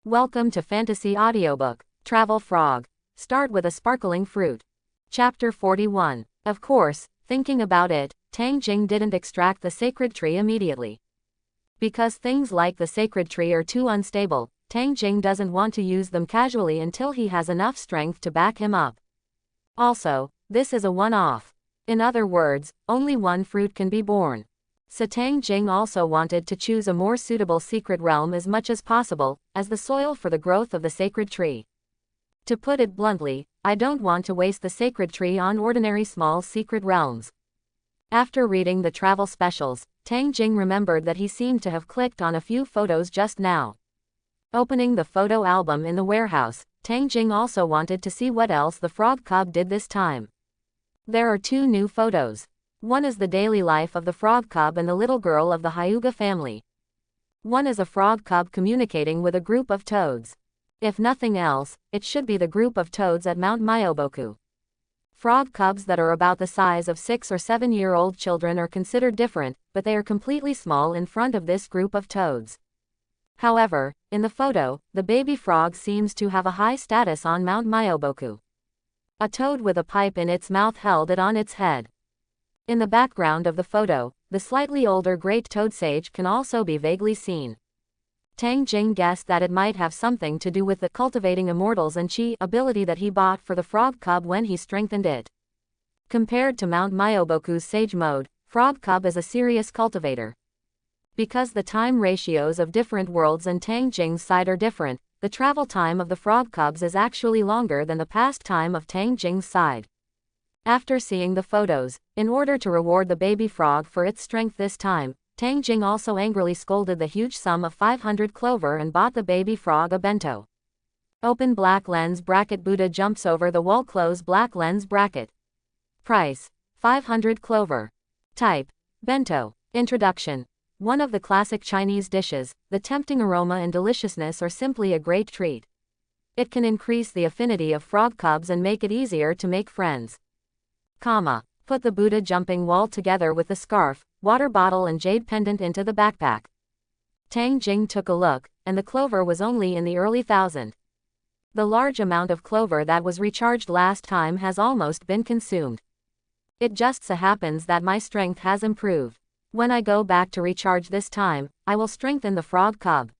Welcome to Fantasy Audiobook, Travel Frog. Start with a sparkling fruit. Chapter 41. Of course, thinking about it, Tang Jing didn't extract the sacred tree immediately. Because things like the sacred tree are too unstable, Tang Jing doesn't want to use them casually until he has enough strength to back him up. Also, this is a one-off. In other words, only one fruit can be born. So Tang Jing also wanted to choose a more suitable secret realm as much as possible, as the soil for the growth of the sacred tree. To put it bluntly, I don't want to waste the sacred tree on ordinary small secret realms. After reading the travel specials, Tang Jing remembered that he seemed to have clicked on a few photos just now. Opening the photo album in the warehouse, Tang Jing also wanted to see what else the frog cub did this time. There are two new photos. One is the daily life of the frog cub and the little girl of the Hyuga family. One is a frog cub communicating with a group of toads. If nothing else, it should be the group of toads at Mount Myoboku. Frog cubs that are about the size of 6 or 7-year-old children are considered different, but they are completely small in front of this group of toads. However, in the photo, the baby frog seems to have a high status on Mount Myoboku. A toad with a pipe in its mouth held it on its head. In the background of the photo, the slightly older great toad sage can also be vaguely seen. Tang Jing guessed that it might have something to do with the cultivating immortals and chi ability that he bought for the frog cub when he strengthened it. Compared to Mount Myoboku's sage mode, frog cub is a serious cultivator. Because the time ratios of different worlds and Tang Jing's side are different, the travel time of the frog cubs is actually longer than the past time of Tang Jing's side. After seeing the photos, in order to reward the baby frog for its strength this time, Tang Jing also angrily scolded the huge sum of 500 clover and bought the baby frog a bento. Open black lens bracket. Buddha jumps over the wall. Close black lens bracket. Price: 500 clover. Type: bento. Introduction. One of the classic Chinese dishes, the tempting aroma and deliciousness are simply a great treat. It can increase the affinity of frog cubs and make it easier to make friends. Put the Buddha jumping wall together with the scarf, water bottle and jade pendant into the backpack. Tang Jing took a look, and the clover was only in the early 1000. The large amount of clover that was recharged last time has almost been consumed. It just so happens that my strength has improved. When I go back to recharge this time, I will strengthen the frog cub.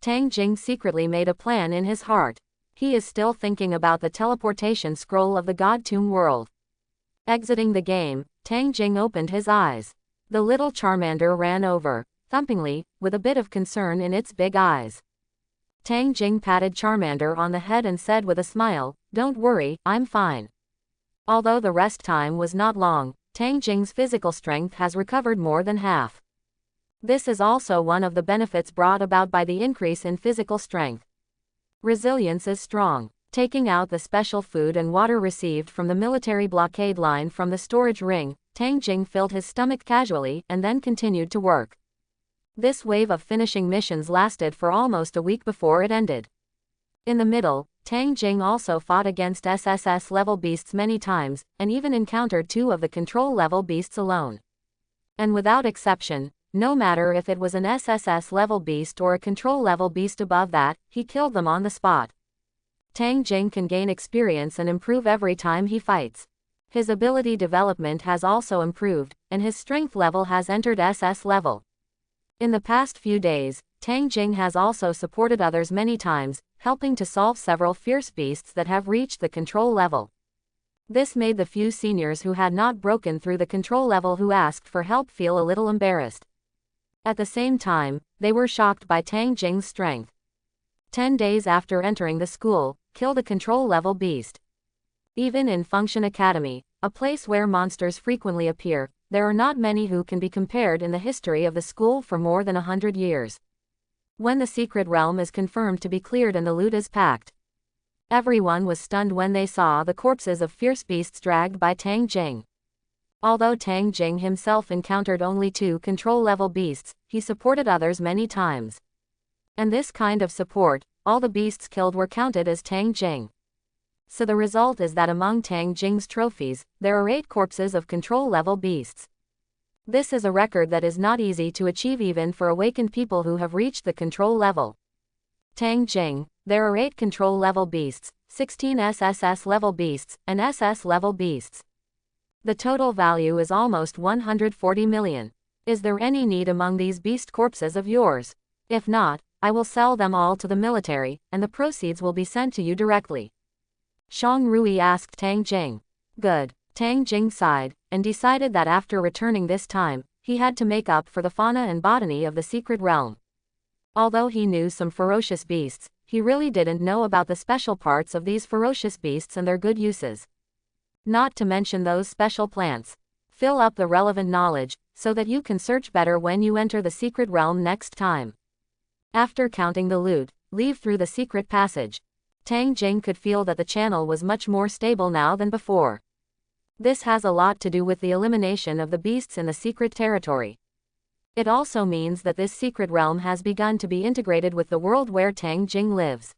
Tang Jing secretly made a plan in his heart. He is still thinking about the teleportation scroll of the God Tomb world. Exiting the game, Tang Jing opened his eyes. The little Charmander ran over, thumpingly, with a bit of concern in its big eyes. Tang Jing patted Charmander on the head and said with a smile, "Don't worry, I'm fine." Although the rest time was not long, Tang Jing's physical strength has recovered more than half. This is also one of the benefits brought about by the increase in physical strength. Resilience is strong. Taking out the special food and water received from the military blockade line from the storage ring, Tang Jing filled his stomach casually and then continued to work. This wave of finishing missions lasted for almost a week before it ended. In the middle, Tang Jing also fought against SSS level beasts many times, and even encountered 2 of the control level beasts alone. And without exception, no matter if it was an SSS level beast or a control level beast above that, he killed them on the spot. Tang Jing can gain experience and improve every time he fights. His ability development has also improved, and his strength level has entered SS level. In the past few days, Tang Jing has also supported others many times, helping to solve several fierce beasts that have reached the control level. This made the few seniors who had not broken through the control level who asked for help feel a little embarrassed. At the same time, they were shocked by Tang Jing's strength. 10 days after entering the school, killed a control level beast. Even in Function Academy, a place where monsters frequently appear, there are not many who can be compared in the history of the school for more than 100 years. When the secret realm is confirmed to be cleared and the loot is packed, everyone was stunned when they saw the corpses of fierce beasts dragged by Tang Jing. Although Tang Jing himself encountered only 2 control level beasts, he supported others many times. And this kind of support, all the beasts killed were counted as Tang Jing. So the result is that among Tang Jing's trophies, there are 8 corpses of control level beasts. This is a record that is not easy to achieve even for awakened people who have reached the control level. Tang Jing, there are 8 control-level beasts, 16 SSS-level beasts, and SS-level beasts. The total value is almost 140 million. Is there any need among these beast corpses of yours? If not, I will sell them all to the military, and the proceeds will be sent to you directly. Shang Rui asked Tang Jing. Good. Tang Jing sighed, and decided that after returning this time, he had to make up for the fauna and botany of the secret realm. Although he knew some ferocious beasts, he really didn't know about the special parts of these ferocious beasts and their good uses. Not to mention those special plants. Fill up the relevant knowledge, so that you can search better when you enter the secret realm next time. After counting the loot, leave through the secret passage. Tang Jing could feel that the channel was much more stable now than before. This has a lot to do with the elimination of the beasts in the secret territory. It also means that this secret realm has begun to be integrated with the world where Tang Jing lives.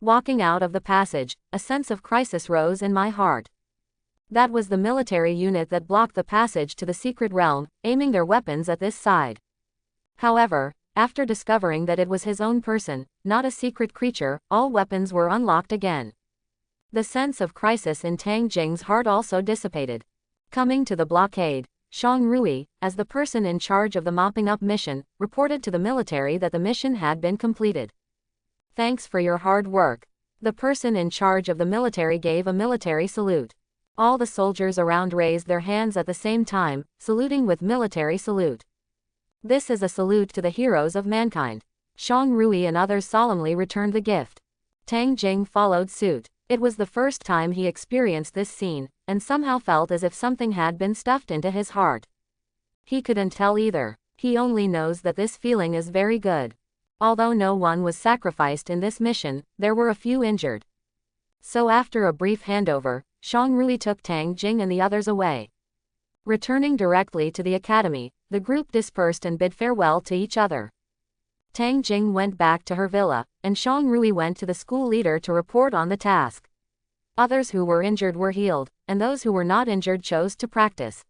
Walking out of the passage, a sense of crisis rose in my heart. That was the military unit that blocked the passage to the secret realm, aiming their weapons at this side. However, after discovering that it was his own person, not a secret creature, all weapons were unlocked again. The sense of crisis in Tang Jing's heart also dissipated. Coming to the blockade, Shang Rui, as the person in charge of the mopping up mission, reported to the military that the mission had been completed. Thanks for your hard work. The person in charge of the military gave a military salute. All the soldiers around raised their hands at the same time, saluting with military salute. This is a salute to the heroes of mankind. Shang Rui and others solemnly returned the gift. Tang Jing followed suit. It was the first time he experienced this scene, and somehow felt as if something had been stuffed into his heart. He couldn't tell either. He only knows that this feeling is very good. Although no one was sacrificed in this mission, there were a few injured. So after a brief handover, Shang Rui took Tang Jing and the others away. Returning directly to the academy, the group dispersed and bid farewell to each other. Tang Jing went back to her villa, and Shang Rui went to the school leader to report on the task. Others who were injured were healed, and those who were not injured chose to practice.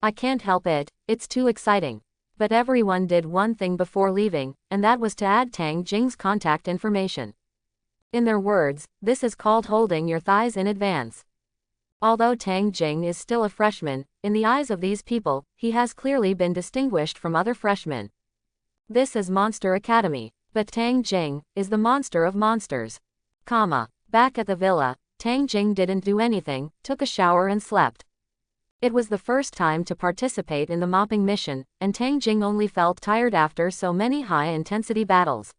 I can't help it, it's too exciting. But everyone did one thing before leaving, and that was to add Tang Jing's contact information. In their words, this is called holding your thighs in advance. Although Tang Jing is still a freshman, in the eyes of these people, he has clearly been distinguished from other freshmen. This is Monster Academy, but Tang Jing is the monster of monsters. Back at the villa, Tang Jing didn't do anything, took a shower and slept. It was the first time to participate in the mopping mission, and Tang Jing only felt tired after so many high-intensity battles.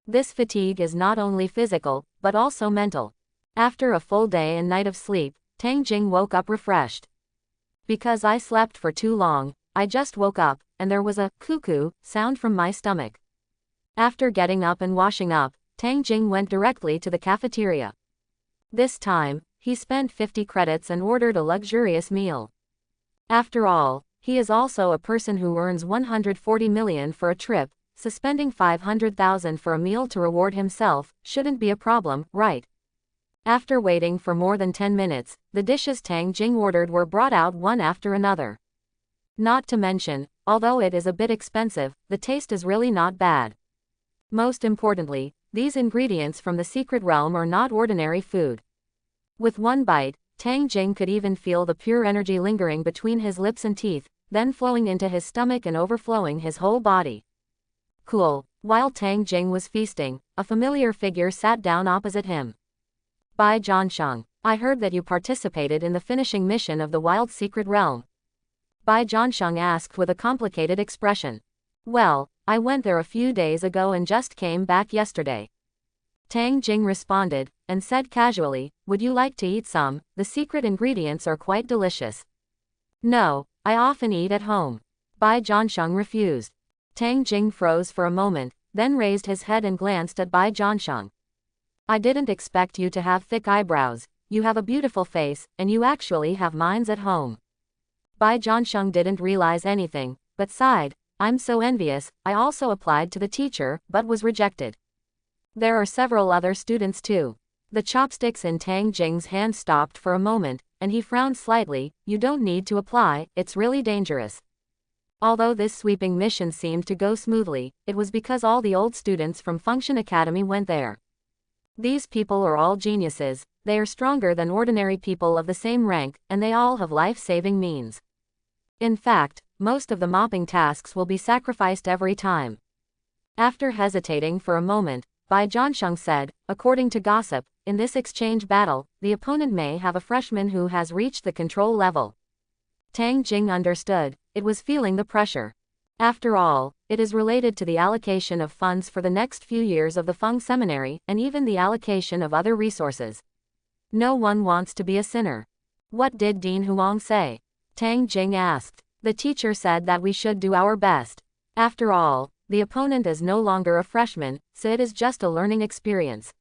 This fatigue is not only physical, but also mental. After a full day and night of sleep, Tang Jing woke up refreshed. Because I slept for too long, I just woke up, and there was a cuckoo sound from my stomach. After getting up and washing up, Tang Jing went directly to the cafeteria. This time, he spent 50 credits and ordered a luxurious meal. After all, he is also a person who earns 140 million for a trip, so spending 500,000 for a meal to reward himself shouldn't be a problem, right? After waiting for more than 10 minutes, the dishes Tang Jing ordered were brought out one after another. Not to mention, although it is a bit expensive, the taste is really not bad. Most importantly, these ingredients from the secret realm are not ordinary food. With one bite, Tang Jing could even feel the pure energy lingering between his lips and teeth, then flowing into his stomach and overflowing his whole body. Cool. While Tang Jing was feasting, a familiar figure sat down opposite him. Bai Zhansheng, I heard that you participated in the finishing mission of the Wild Secret Realm. Bai Zhansheng asked with a complicated expression. Well, I went there a few days ago and just came back yesterday. Tang Jing responded, and said casually, would you like to eat some? The secret ingredients are quite delicious. No, I often eat at home. Bai Zhansheng refused. Tang Jing froze for a moment, then raised his head and glanced at Bai Zhansheng. I didn't expect you to have thick eyebrows, you have a beautiful face, and you actually have mines at home. Bai Zhansheng didn't realize anything, but sighed, I'm so envious. I also applied to the teacher, but was rejected. There are several other students too. The chopsticks in Tang Jing's hand stopped for a moment, and he frowned slightly, you don't need to apply, it's really dangerous. Although this sweeping mission seemed to go smoothly, it was because all the old students from Function Academy went there. These people are all geniuses, they are stronger than ordinary people of the same rank, and they all have life-saving means. In fact, most of the mopping tasks will be sacrificed every time. After hesitating for a moment, Bai Zhansheng said, according to gossip, in this exchange battle, the opponent may have a freshman who has reached the control level. Tang Jing understood, it was feeling the pressure. After all, it is related to the allocation of funds for the next few years of the Feng Seminary and even the allocation of other resources. No one wants to be a sinner. What did Dean Huang say? Tang Jing asked. The teacher said that we should do our best. After all, the opponent is no longer a freshman, so it is just a learning experience.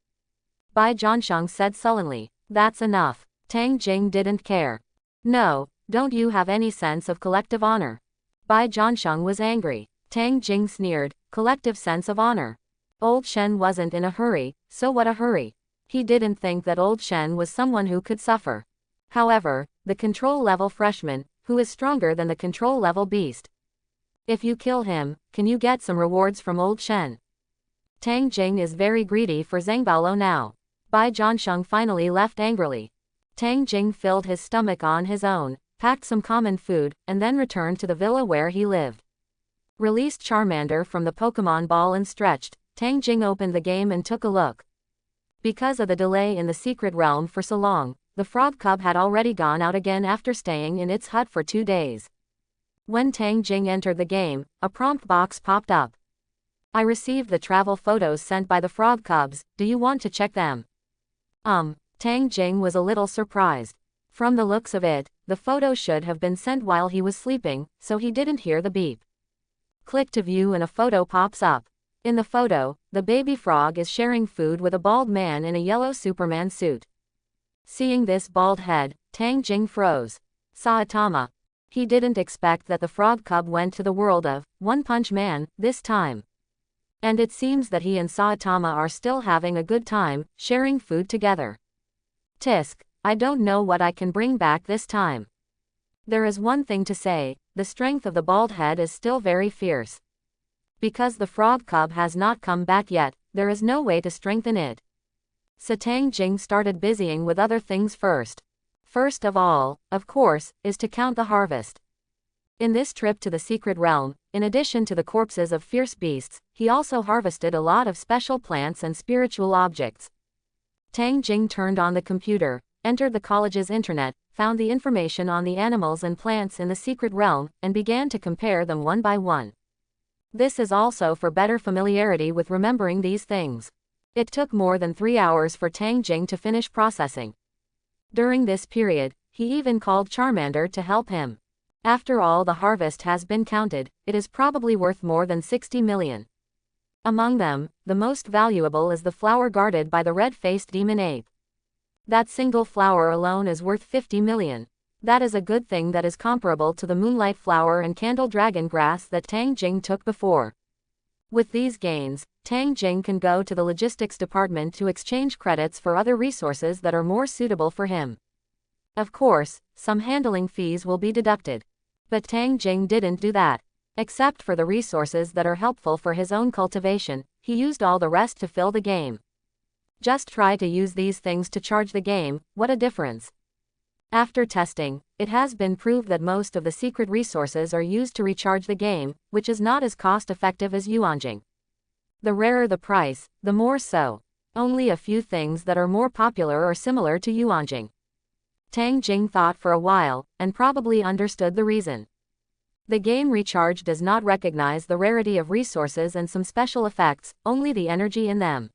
Bai Zhansheng said sullenly. That's enough. Tang Jing didn't care. No, don't you have any sense of collective honor? Bai Zhansheng was angry. Tang Jing sneered, collective sense of honor. Old Shen wasn't in a hurry, so what a hurry. He didn't think that Old Shen was someone who could suffer. However, the control-level freshman, who is stronger than the control-level beast. If you kill him, can you get some rewards from Old Shen? Tang Jing is very greedy for Zhang Baolo now. Bai Zhansheng finally left angrily. Tang Jing filled his stomach on his own, packed some common food, and then returned to the villa where he lived. Released Charmander from the Pokemon ball and stretched, Tang Jing opened the game and took a look. Because of the delay in the secret realm for so long, the frog cub had already gone out again after staying in its hut for 2 days. When Tang Jing entered the game, a prompt box popped up. I received the travel photos sent by the frog cubs, do you want to check them? Tang Jing was a little surprised. From the looks of it, the photo should have been sent while he was sleeping, so he didn't hear the beep. Click to view and a photo pops up. In the photo, the baby frog is sharing food with a bald man in a yellow Superman suit. Seeing this bald head, Tang Jing froze. Saitama. He didn't expect that the frog cub went to the world of One Punch Man this time. And it seems that he and Saitama are still having a good time, sharing food together. Tisk, I don't know what I can bring back this time. There is one thing to say, the strength of the bald head is still very fierce. Because the frog cub has not come back yet, there is no way to strengthen it. So Tang Jing started busying with other things first. First of all, of course, is to count the harvest. In this trip to the secret realm, in addition to the corpses of fierce beasts, he also harvested a lot of special plants and spiritual objects. Tang Jing turned on the computer, entered the college's internet, found the information on the animals and plants in the secret realm, and began to compare them one by one. This is also for better familiarity with remembering these things. It took more than 3 hours for Tang Jing to finish processing. During this period, he even called Charmander to help him. After all the harvest has been counted, it is probably worth more than 60 million. Among them, the most valuable is the flower guarded by the red-faced demon ape. That single flower alone is worth 50 million. That is a good thing that is comparable to the moonlight flower and candle dragon grass that Tang Jing took before. With these gains, Tang Jing can go to the logistics department to exchange credits for other resources that are more suitable for him. Of course, some handling fees will be deducted. But Tang Jing didn't do that. Except for the resources that are helpful for his own cultivation, he used all the rest to fill the game. Just try to use these things to charge the game, what a difference. After testing, it has been proved that most of the secret resources are used to recharge the game, which is not as cost-effective as yuanjing. The rarer the price, the more so. Only a few things that are more popular or similar to yuanjing. Tang Jing thought for a while, and probably understood the reason. The game recharge does not recognize the rarity of resources and some special effects, only the energy in them.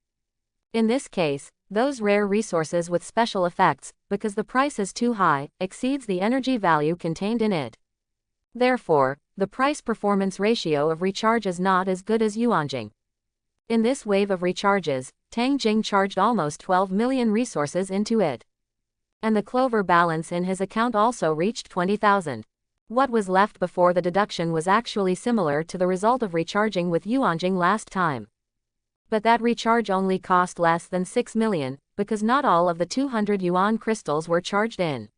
In this case, those rare resources with special effects, because the price is too high, exceeds the energy value contained in it. Therefore, the price-performance ratio of recharge is not as good as yuanjing. In this wave of recharges, Tang Jing charged almost 12 million resources into it. And the clover balance in his account also reached 20,000. What was left before the deduction was actually similar to the result of recharging with yuanjing last time. But that recharge only cost less than 6 million, because not all of the 200 yuan crystals were charged in.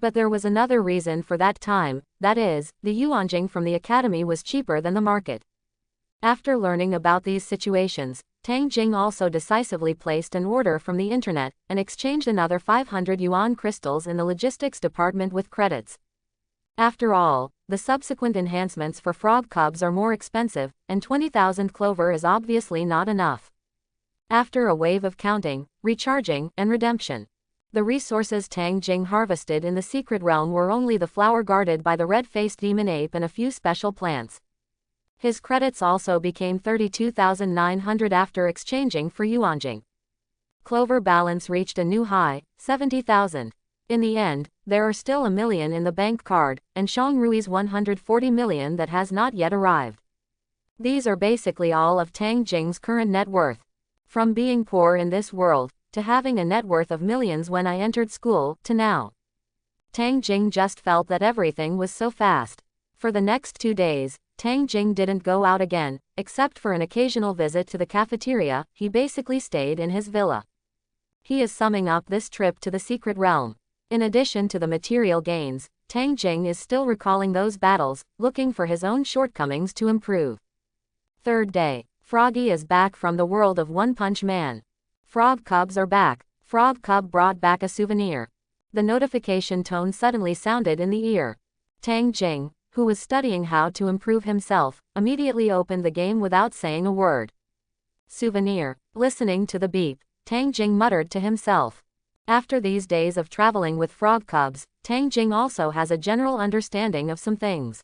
But there was another reason for that time, that is, the yuanjing from the academy was cheaper than the market. After learning about these situations, Tang Jing also decisively placed an order from the internet and exchanged another 500 yuan crystals in the logistics department with credits. After all, the subsequent enhancements for frog cubs are more expensive, and 20,000 clover is obviously not enough. After a wave of counting, recharging, and redemption, the resources Tang Jing harvested in the secret realm were only the flower guarded by the red-faced demon ape and a few special plants. His credits also became 32,900 after exchanging for yuanjing. Clover balance reached a new high, 70,000. In the end, there are still 1 million in the bank card, and Shang Rui's 140 million that has not yet arrived. These are basically all of Tang Jing's current net worth. From being poor in this world, to having a net worth of millions when I entered school, to now. Tang Jing just felt that everything was so fast. For the next 2 days, Tang Jing didn't go out again, except for an occasional visit to the cafeteria. He basically stayed in his villa. He is summing up this trip to the secret realm. In addition to the material gains, Tang Jing is still recalling those battles, looking for his own shortcomings to improve. Third day, Froggy is back from the world of One Punch Man. Frog cubs are back. Frog cub brought back a souvenir. The notification tone suddenly sounded in the ear. Tang Jing, who was studying how to improve himself, immediately opened the game without saying a word. Souvenir. Listening to the beep, Tang Jing muttered to himself. After these days of traveling with frog cubs, Tang Jing also has a general understanding of some things.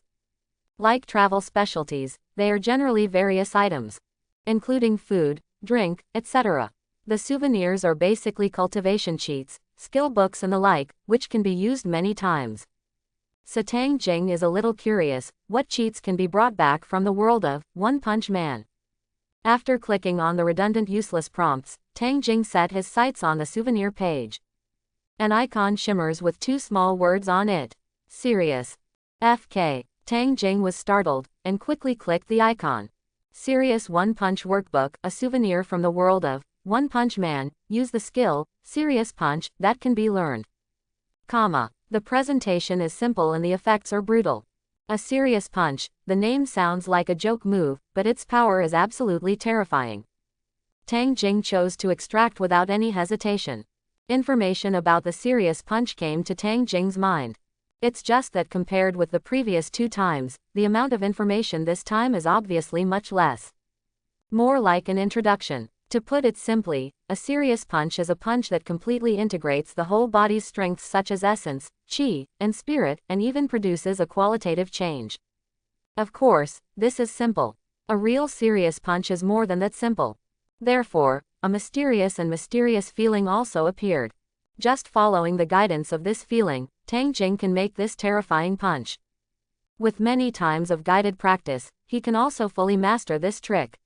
Like travel specialties, they are generally various items, including food, drink, etc. The souvenirs are basically cultivation cheats, skill books and the like, which can be used many times. So Tang Jing is a little curious, what cheats can be brought back from the world of One Punch Man. After clicking on the redundant useless prompts, Tang Jing set his sights on the souvenir page. An icon shimmers with 2 small words on it. Serious. FK. Tang Jing was startled, and quickly clicked the icon. Serious One Punch Workbook, a souvenir from the world of One Punch Man. Use the skill, Serious Punch, that can be learned. The presentation is simple and the effects are brutal. A serious punch, the name sounds like a joke move, but its power is absolutely terrifying. Tang Jing chose to extract without any hesitation. Information about the serious punch came to Tang Jing's mind. It's just that compared with the previous 2 times, the amount of information this time is obviously much less. More like an introduction. To put it simply, a serious punch is a punch that completely integrates the whole body's strengths such as essence, chi, and spirit, and even produces a qualitative change. Of course, this is simple. A real serious punch is more than that simple. Therefore, a mysterious feeling also appeared. Just following the guidance of this feeling, Tang Jing can make this terrifying punch. With many times of guided practice, he can also fully master this trick.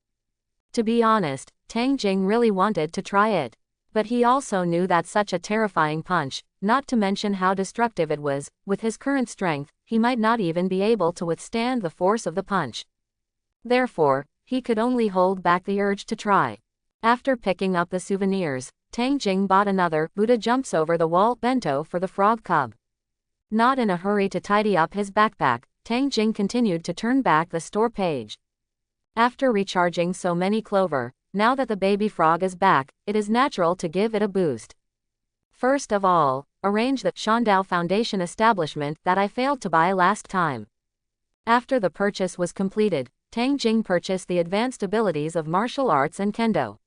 To be honest, Tang Jing really wanted to try it. But he also knew that such a terrifying punch, not to mention how destructive it was, with his current strength, he might not even be able to withstand the force of the punch. Therefore, he could only hold back the urge to try. After picking up the souvenirs, Tang Jing bought another Buddha jumps over the wall bento for the frog cub. Not in a hurry to tidy up his backpack, Tang Jing continued to turn back the store page. After recharging so many clover, now that the baby frog is back, it is natural to give it a boost. First of all, arrange the Shandao Foundation establishment that I failed to buy last time. After the purchase was completed, Tang Jing purchased the advanced abilities of martial arts and kendo.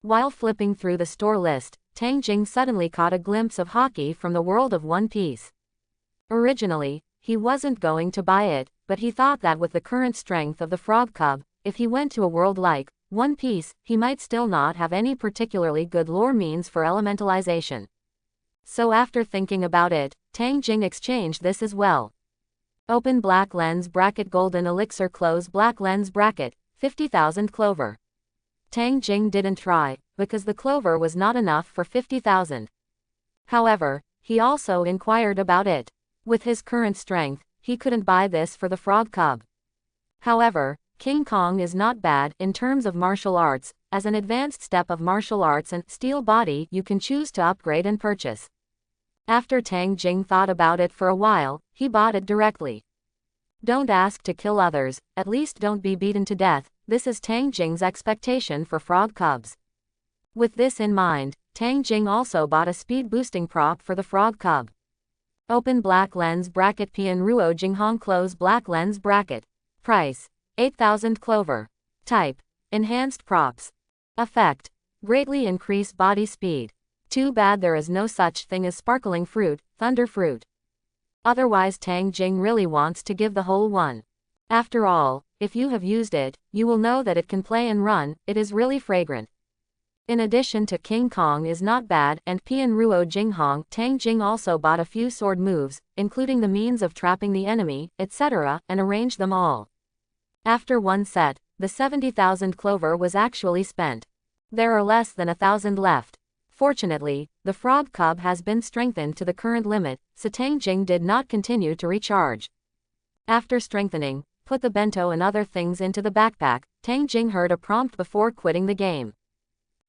While flipping through the store list, Tang Jing suddenly caught a glimpse of hockey from the world of One Piece. Originally, he wasn't going to buy it, but he thought that with the current strength of the frog cub, if he went to a world like One Piece, he might still not have any particularly good lore means for elementalization. So after thinking about it, Tang Jing exchanged this as well. Open black lens bracket golden elixir close black lens bracket, 50,000 clover. Tang Jing didn't try, because the clover was not enough for 50,000. However, he also inquired about it. With his current strength, he couldn't buy this for the frog cub. However, King Kong is not bad in terms of martial arts. As an advanced step of martial arts and steel body you can choose to upgrade and purchase. After Tang Jing thought about it for a while, he bought it directly. Don't ask to kill others, at least don't be beaten to death. This is Tang Jing's expectation for frog cubs. With this in mind, Tang Jing also bought a speed boosting prop for the frog cub. Open black lens bracket Pian Ruo Jinghong close black lens bracket. Price: 8,000 clover. Type: enhanced props. Effect: greatly increase body speed. Too bad there is no such thing as sparkling fruit, thunder fruit. Otherwise Tang Jing really wants to give the whole one. After all, if you have used it, you will know that it can play and run, it is really fragrant. In addition to King Kong is not bad and Pian Ruo Jinghong, Tang Jing also bought a few sword moves, including the means of trapping the enemy, etc., and arranged them all. After one set, the 70,000 clover was actually spent. There are less than 1,000 left. Fortunately, the frog cub has been strengthened to the current limit, so Tang Jing did not continue to recharge. After strengthening, put the bento and other things into the backpack. Tang Jing heard a prompt before quitting the game.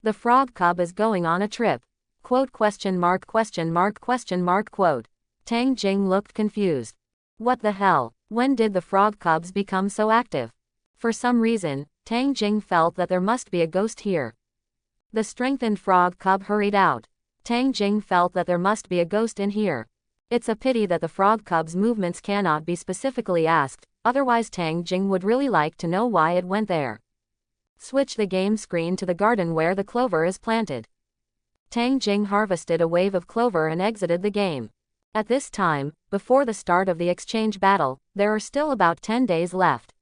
The frog cub is going on a trip. Quote question mark question mark question mark quote. Tang Jing looked confused. What the hell? When did the frog cubs become so active? For some reason, Tang Jing felt that there must be a ghost here. The strengthened frog cub hurried out. Tang Jing felt that there must be a ghost in here. It's a pity that the frog cub's movements cannot be specifically asked, otherwise Tang Jing would really like to know why it went there. Switch the game screen to the garden where the clover is planted. Tang Jing harvested a wave of clover and exited the game. At this time, before the start of the exchange battle, there are still about 10 days left.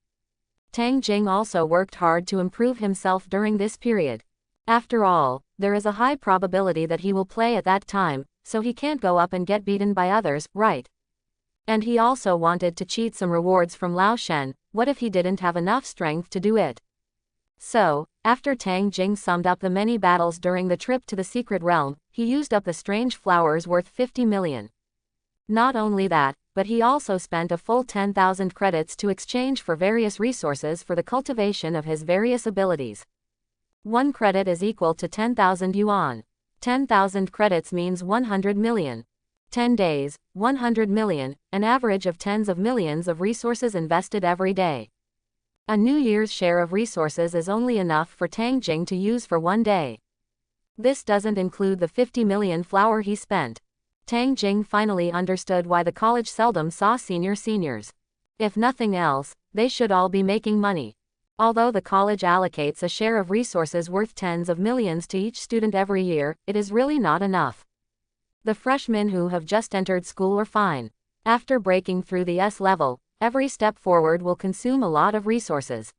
Tang Jing also worked hard to improve himself during this period. After all, there is a high probability that he will play at that time, so he can't go up and get beaten by others, right? And he also wanted to cheat some rewards from Lao Shen. What if he didn't have enough strength to do it? So, after Tang Jing summed up the many battles during the trip to the secret realm, he used up the strange flowers worth 50 million. Not only that, but he also spent a full 10,000 credits to exchange for various resources for the cultivation of his various abilities. 1 credit is equal to 10,000 yuan. 10,000 credits means 100 million. 10 days, 100 million, an average of tens of millions of resources invested every day. A New Year's share of resources is only enough for Tang Jing to use for 1 day. This doesn't include the 50 million flour he spent. Tang Jing finally understood why the college seldom saw seniors. If nothing else, they should all be making money. Although the college allocates a share of resources worth tens of millions to each student every year, it is really not enough. The freshmen who have just entered school are fine. After breaking through the S level, every step forward will consume a lot of resources.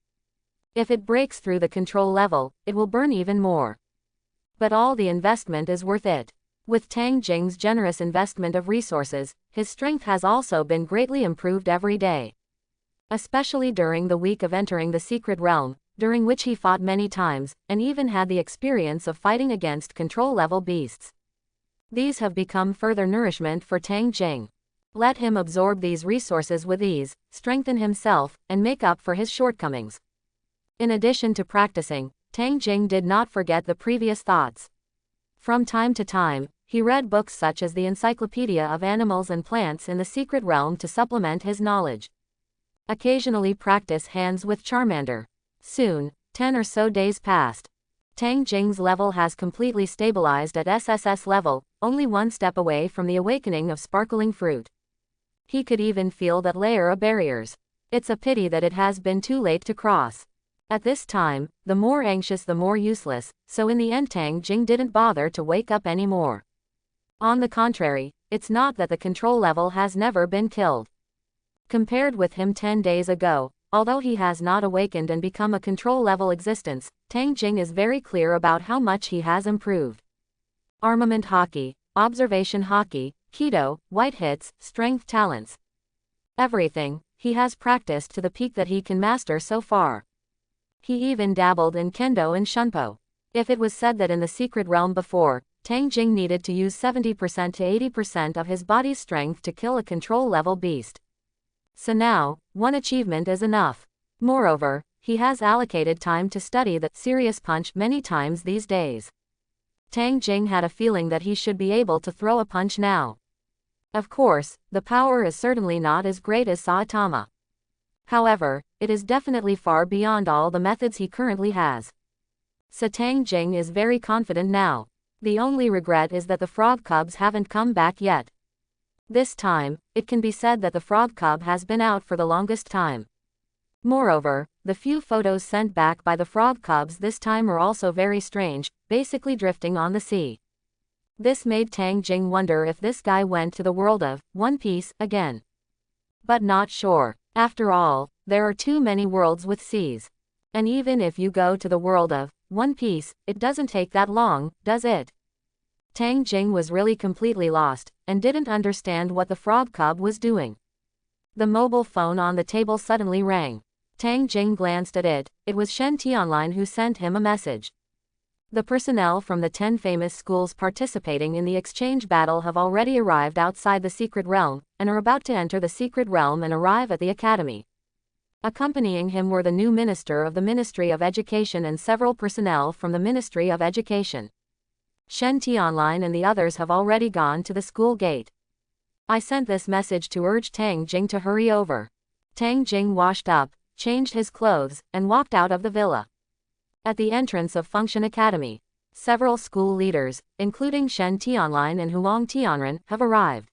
If it breaks through the control level, it will burn even more. But all the investment is worth it. With Tang Jing's generous investment of resources, his strength has also been greatly improved every day. Especially during the week of entering the secret realm, during which he fought many times, and even had the experience of fighting against control-level beasts. These have become further nourishment for Tang Jing. Let him absorb these resources with ease, strengthen himself, and make up for his shortcomings. In addition to practicing, Tang Jing did not forget the previous thoughts. From time to time, he read books such as the Encyclopedia of Animals and Plants in the Secret Realm to supplement his knowledge. Occasionally practice hands with Charmander. Soon, 10 or so days passed. Tang Jing's level has completely stabilized at SSS level, only one step away from the awakening of sparkling fruit. He could even feel that layer of barriers. It's a pity that it has been too late to cross. At this time, the more anxious the more useless, so in the end Tang Jing didn't bother to wake up anymore. On the contrary, it's not that the control level has never been killed. Compared with him 10 days ago, although he has not awakened and become a control level existence, Tang Jing is very clear about how much he has improved. Armament hockey, observation hockey, Keto, white hits, strength talents. Everything, he has practiced to the peak that he can master so far. He even dabbled in Kendo and Shunpo. If it was said that in the secret realm before, Tang Jing needed to use 70% to 80% of his body's strength to kill a control-level beast. So now, one achievement is enough. Moreover, he has allocated time to study the serious punch many times these days. Tang Jing had a feeling that he should be able to throw a punch now. Of course, the power is certainly not as great as Saitama. However, it is definitely far beyond all the methods he currently has. So Tang Jing is very confident now. The only regret is that the frog cubs haven't come back yet. This time, it can be said that the frog cub has been out for the longest time. Moreover, the few photos sent back by the frog cubs this time are also very strange, basically drifting on the sea. This made Tang Jing wonder if this guy went to the world of One Piece again. But not sure. After all, there are too many worlds with seas. And even if you go to the world of One Piece, it doesn't take that long, does it? Tang Jing was really completely lost, and didn't understand what the frog cub was doing. The mobile phone on the table suddenly rang. Tang Jing glanced at it. It was Shen Tianlin who sent him a message. The personnel from the 10 famous schools participating in the exchange battle have already arrived outside the secret realm, and are about to enter the secret realm and arrive at the academy. Accompanying him were the new minister of the Ministry of Education and several personnel from the Ministry of Education. Shen Tianlin and the others have already gone to the school gate. I sent this message to urge Tang Jing to hurry over. Tang Jing washed up, changed his clothes, and walked out of the villa. At the entrance of Function Academy, several school leaders, including Shen Tianlin and Huang Tianren, have arrived.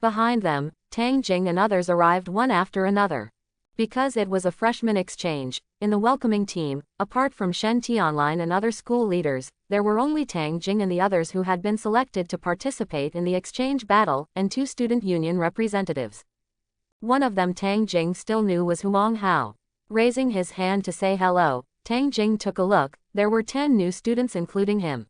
Behind them, Tang Jing and others arrived one after another. Because it was a freshman exchange, in the welcoming team, apart from Shen Tianlin and other school leaders, there were only Tang Jing and the others who had been selected to participate in the exchange battle, and 2 student union representatives. One of them Tang Jing still knew was Huang Hao. Raising his hand to say hello, Tang Jing took a look. There were 10 new students including him.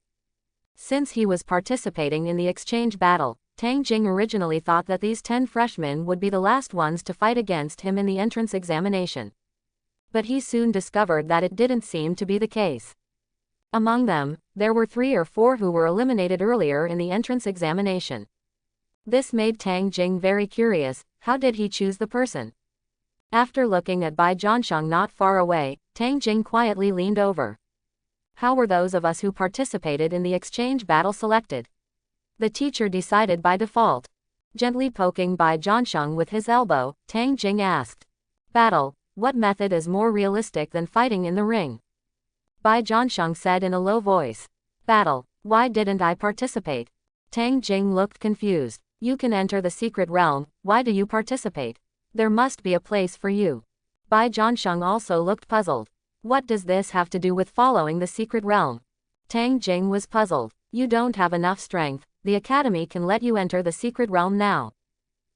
Since he was participating in the exchange battle, Tang Jing originally thought that these 10 freshmen would be the last ones to fight against him in the entrance examination. But he soon discovered that it didn't seem to be the case. Among them, there were 3 or 4 who were eliminated earlier in the entrance examination. This made Tang Jing very curious. How did he choose the person? After looking at Bai Zhansheng not far away, Tang Jing quietly leaned over. How were those of us who participated in the exchange battle selected? The teacher decided by default. Gently poking Bai Zhansheng with his elbow, Tang Jing asked. Battle, what method is more realistic than fighting in the ring? Bai Zhansheng said in a low voice. Battle, why didn't I participate? Tang Jing looked confused. You can enter the secret realm, why do you participate? There must be a place for you. Bai Zhansheng also looked puzzled. What does this have to do with following the secret realm? Tang Jing was puzzled. You don't have enough strength. The academy can let you enter the secret realm now.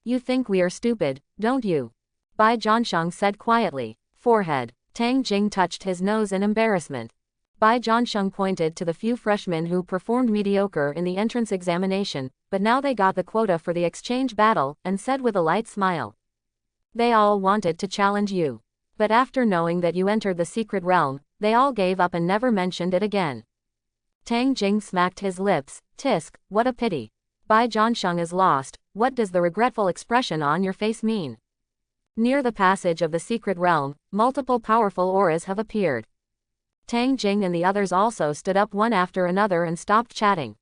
You think we are stupid, don't you? Bai Zhansheng said quietly. Forehead. Tang Jing touched his nose in embarrassment. Bai Zhansheng pointed to the few freshmen who performed mediocre in the entrance examination, but now they got the quota for the exchange battle, and said with a light smile. They all wanted to challenge you. But after knowing that you entered the secret realm, they all gave up and never mentioned it again. Tang Jing smacked his lips. Tisk, what a pity. Bai Zhansheng is lost. What does the regretful expression on your face mean? Near the passage of the secret realm, multiple powerful auras have appeared. Tang Jing and the others also stood up one after another and stopped chatting.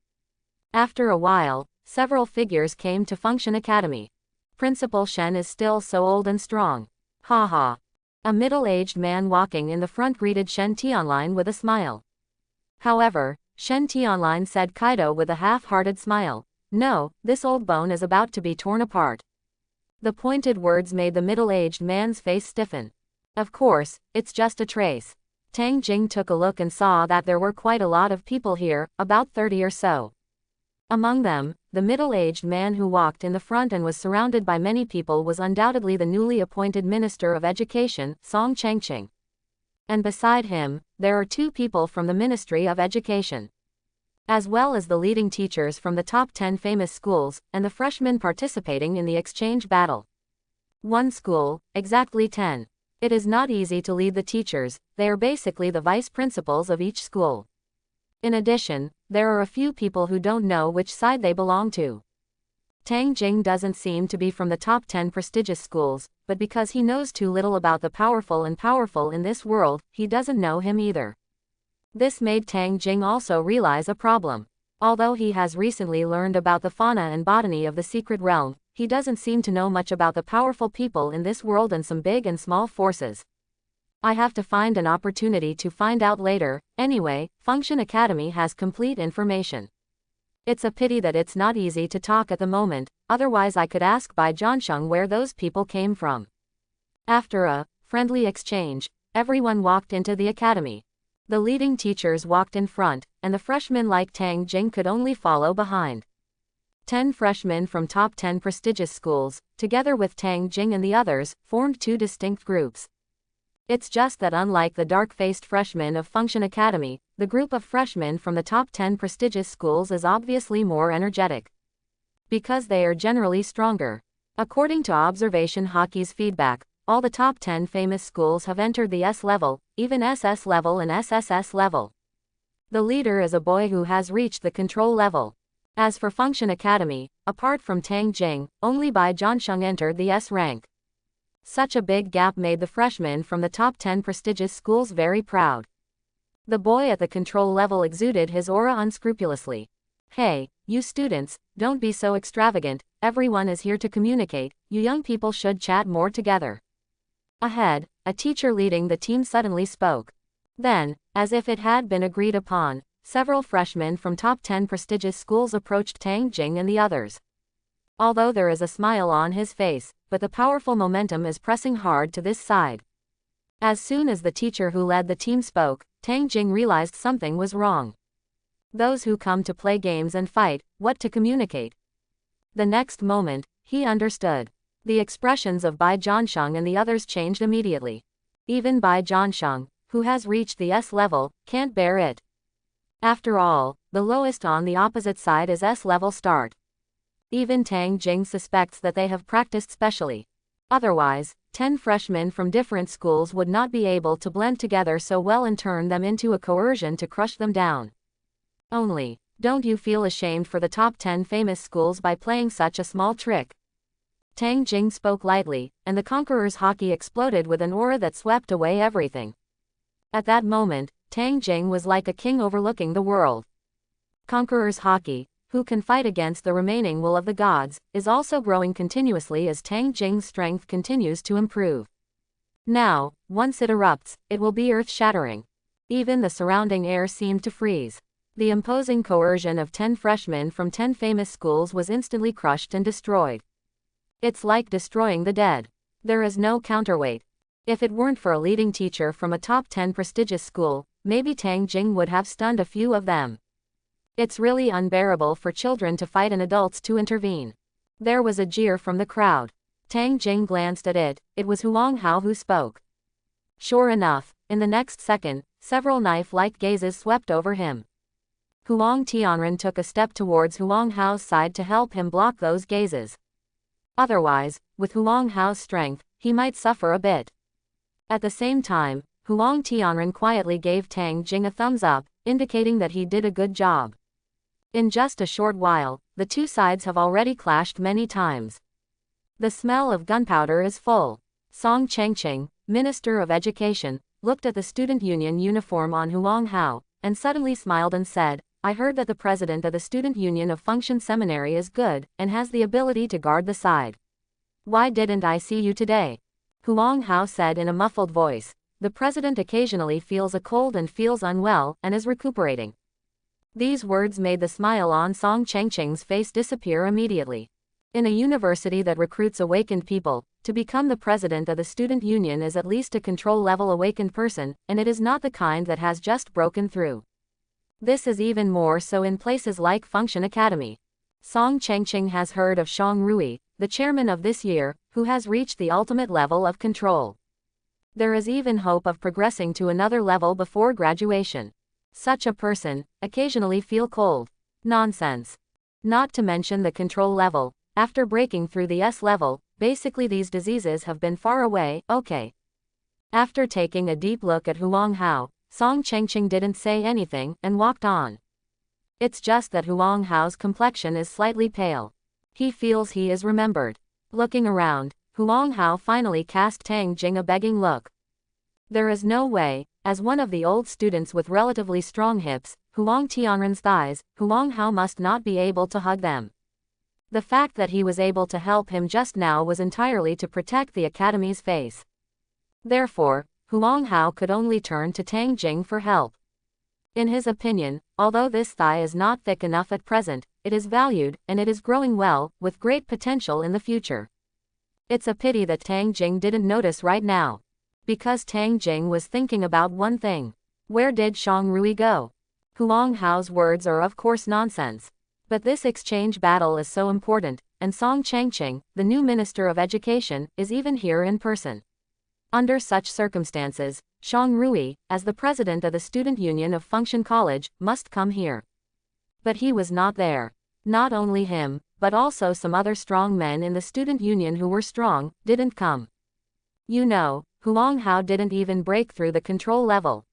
After a while, several figures came to Function Academy. Principal Shen is still so old and strong. Ha ha. A middle-aged man walking in the front greeted Shen Tianlin with a smile. However, Shen Tianlin said Kaido with a half-hearted smile. No, this old bone is about to be torn apart. The pointed words made the middle-aged man's face stiffen. Of course, it's just a trace. Tang Jing took a look and saw that there were quite a lot of people here, about 30 or so. Among them, the middle-aged man who walked in the front and was surrounded by many people was undoubtedly the newly appointed Minister of Education, Song Chengqing. And beside him, there are 2 people from the Ministry of Education, as well as the leading teachers from the top 10 famous schools, and the freshmen participating in the exchange battle. One school, exactly 10. It is not easy to lead the teachers, they are basically the vice principals of each school. In addition, there are a few people who don't know which side they belong to. Tang Jing doesn't seem to be from the top 10 prestigious schools, but because he knows too little about the powerful in this world, he doesn't know him either. This made Tang Jing also realize a problem. Although he has recently learned about the fauna and botany of the secret realm, he doesn't seem to know much about the powerful people in this world and some big and small forces. I have to find an opportunity to find out later. Anyway, Function Academy has complete information. It's a pity that it's not easy to talk at the moment, otherwise I could ask Bai Jiansheng where those people came from. After a friendly exchange, everyone walked into the academy. The leading teachers walked in front, and the freshmen like Tang Jing could only follow behind. 10 freshmen from top 10 prestigious schools, together with Tang Jing and the others, formed 2 distinct groups. It's just that unlike the dark-faced freshmen of Function Academy, the group of freshmen from the top 10 prestigious schools is obviously more energetic. Because they are generally stronger. According to Observation Hockey's feedback, all the top 10 famous schools have entered the S level, even SS level and SSS level. The leader is a boy who has reached the control level. As for Function Academy, apart from Tang Jing, only Bai Jiansheng entered the S rank. Such a big gap made the freshmen from the top 10 prestigious schools very proud. The boy at the control level exuded his aura unscrupulously. Hey, you students, don't be so extravagant, everyone is here to communicate, you young people should chat more together. Ahead, a teacher leading the team suddenly spoke. Then, as if it had been agreed upon, several freshmen from top 10 prestigious schools approached Tang Jing and the others. Although there is a smile on his face, but the powerful momentum is pressing hard to this side. As soon as the teacher who led the team spoke, Tang Jing realized something was wrong. Those who come to play games and fight, what to communicate? The next moment, he understood. The expressions of Bai Jiansheng and the others changed immediately. Even Bai Jiansheng, who has reached the S level, can't bear it. After all, the lowest on the opposite side is S level start. Even Tang Jing suspects that they have practiced specially. Otherwise, 10 freshmen from different schools would not be able to blend together so well and turn them into a coercion to crush them down. Only, don't you feel ashamed for the top 10 famous schools by playing such a small trick? Tang Jing spoke lightly, and the Conqueror's hockey exploded with an aura that swept away everything. At that moment, Tang Jing was like a king overlooking the world. Conqueror's hockey, who can fight against the remaining will of the gods, is also growing continuously as Tang Jing's strength continues to improve. Now, once it erupts, it will be earth-shattering. Even the surrounding air seemed to freeze. The imposing coercion of 10 freshmen from 10 famous schools was instantly crushed and destroyed. It's like destroying the dead. There is no counterweight. If it weren't for a leading teacher from a top 10 prestigious school, maybe Tang Jing would have stunned a few of them. It's really unbearable for children to fight and adults to intervene. There was a jeer from the crowd. Tang Jing glanced at it. It was Huang Hao who spoke. Sure enough, in the next second, several knife-like gazes swept over him. Huang Tianren took a step towards Huang Hao's side to help him block those gazes. Otherwise, with Huang Hao's strength, he might suffer a bit. At the same time, Huang Tianren quietly gave Tang Jing a thumbs up, indicating that he did a good job. In just a short while, the two sides have already clashed many times. The smell of gunpowder is full. Song Chengqing, Minister of Education, looked at the student union uniform on Huang Hao, and suddenly smiled and said, I heard that the president of the student union of Function Seminary is good, and has the ability to guard the side. Why didn't I see you today? Huang Hao said in a muffled voice. The president occasionally feels a cold and feels unwell, and is recuperating. These words made the smile on Song Chengqing's face disappear immediately. In a university that recruits awakened people, to become the president of the student union is at least a control-level awakened person, and it is not the kind that has just broken through. This is even more so in places like Function Academy. Song Chengqing has heard of Shang Rui, the chairman of this year, who has reached the ultimate level of control. There is even hope of progressing to another level before graduation. Such a person, occasionally feel cold. Nonsense. Not to mention the control level, after breaking through the S level, basically these diseases have been far away, okay. After taking a deep look at Huang Hao, Song Chengqing didn't say anything, and walked on. It's just that Huang Hao's complexion is slightly pale. He feels he is remembered. Looking around, Huang Hao finally cast Tang Jing a begging look. There is no way, as one of the old students with relatively strong hips, Huang Tianren's thighs, Huang Hao must not be able to hug them. The fact that he was able to help him just now was entirely to protect the academy's face. Therefore, Huang Hao could only turn to Tang Jing for help. In his opinion, although this thigh is not thick enough at present, it is valued, and it is growing well, with great potential in the future. It's a pity that Tang Jing didn't notice right now. Because Tang Jing was thinking about one thing. Where did Shang Rui go? Huang Hao's words are of course nonsense. But this exchange battle is so important, and Song Changqing, the new Minister of Education, is even here in person. Under such circumstances, Shang Rui, as the president of the Student Union of Function College, must come here. But he was not there. Not only him, but also some other strong men in the student union who were strong, didn't come. You know, Huang Hao didn't even break through the control level.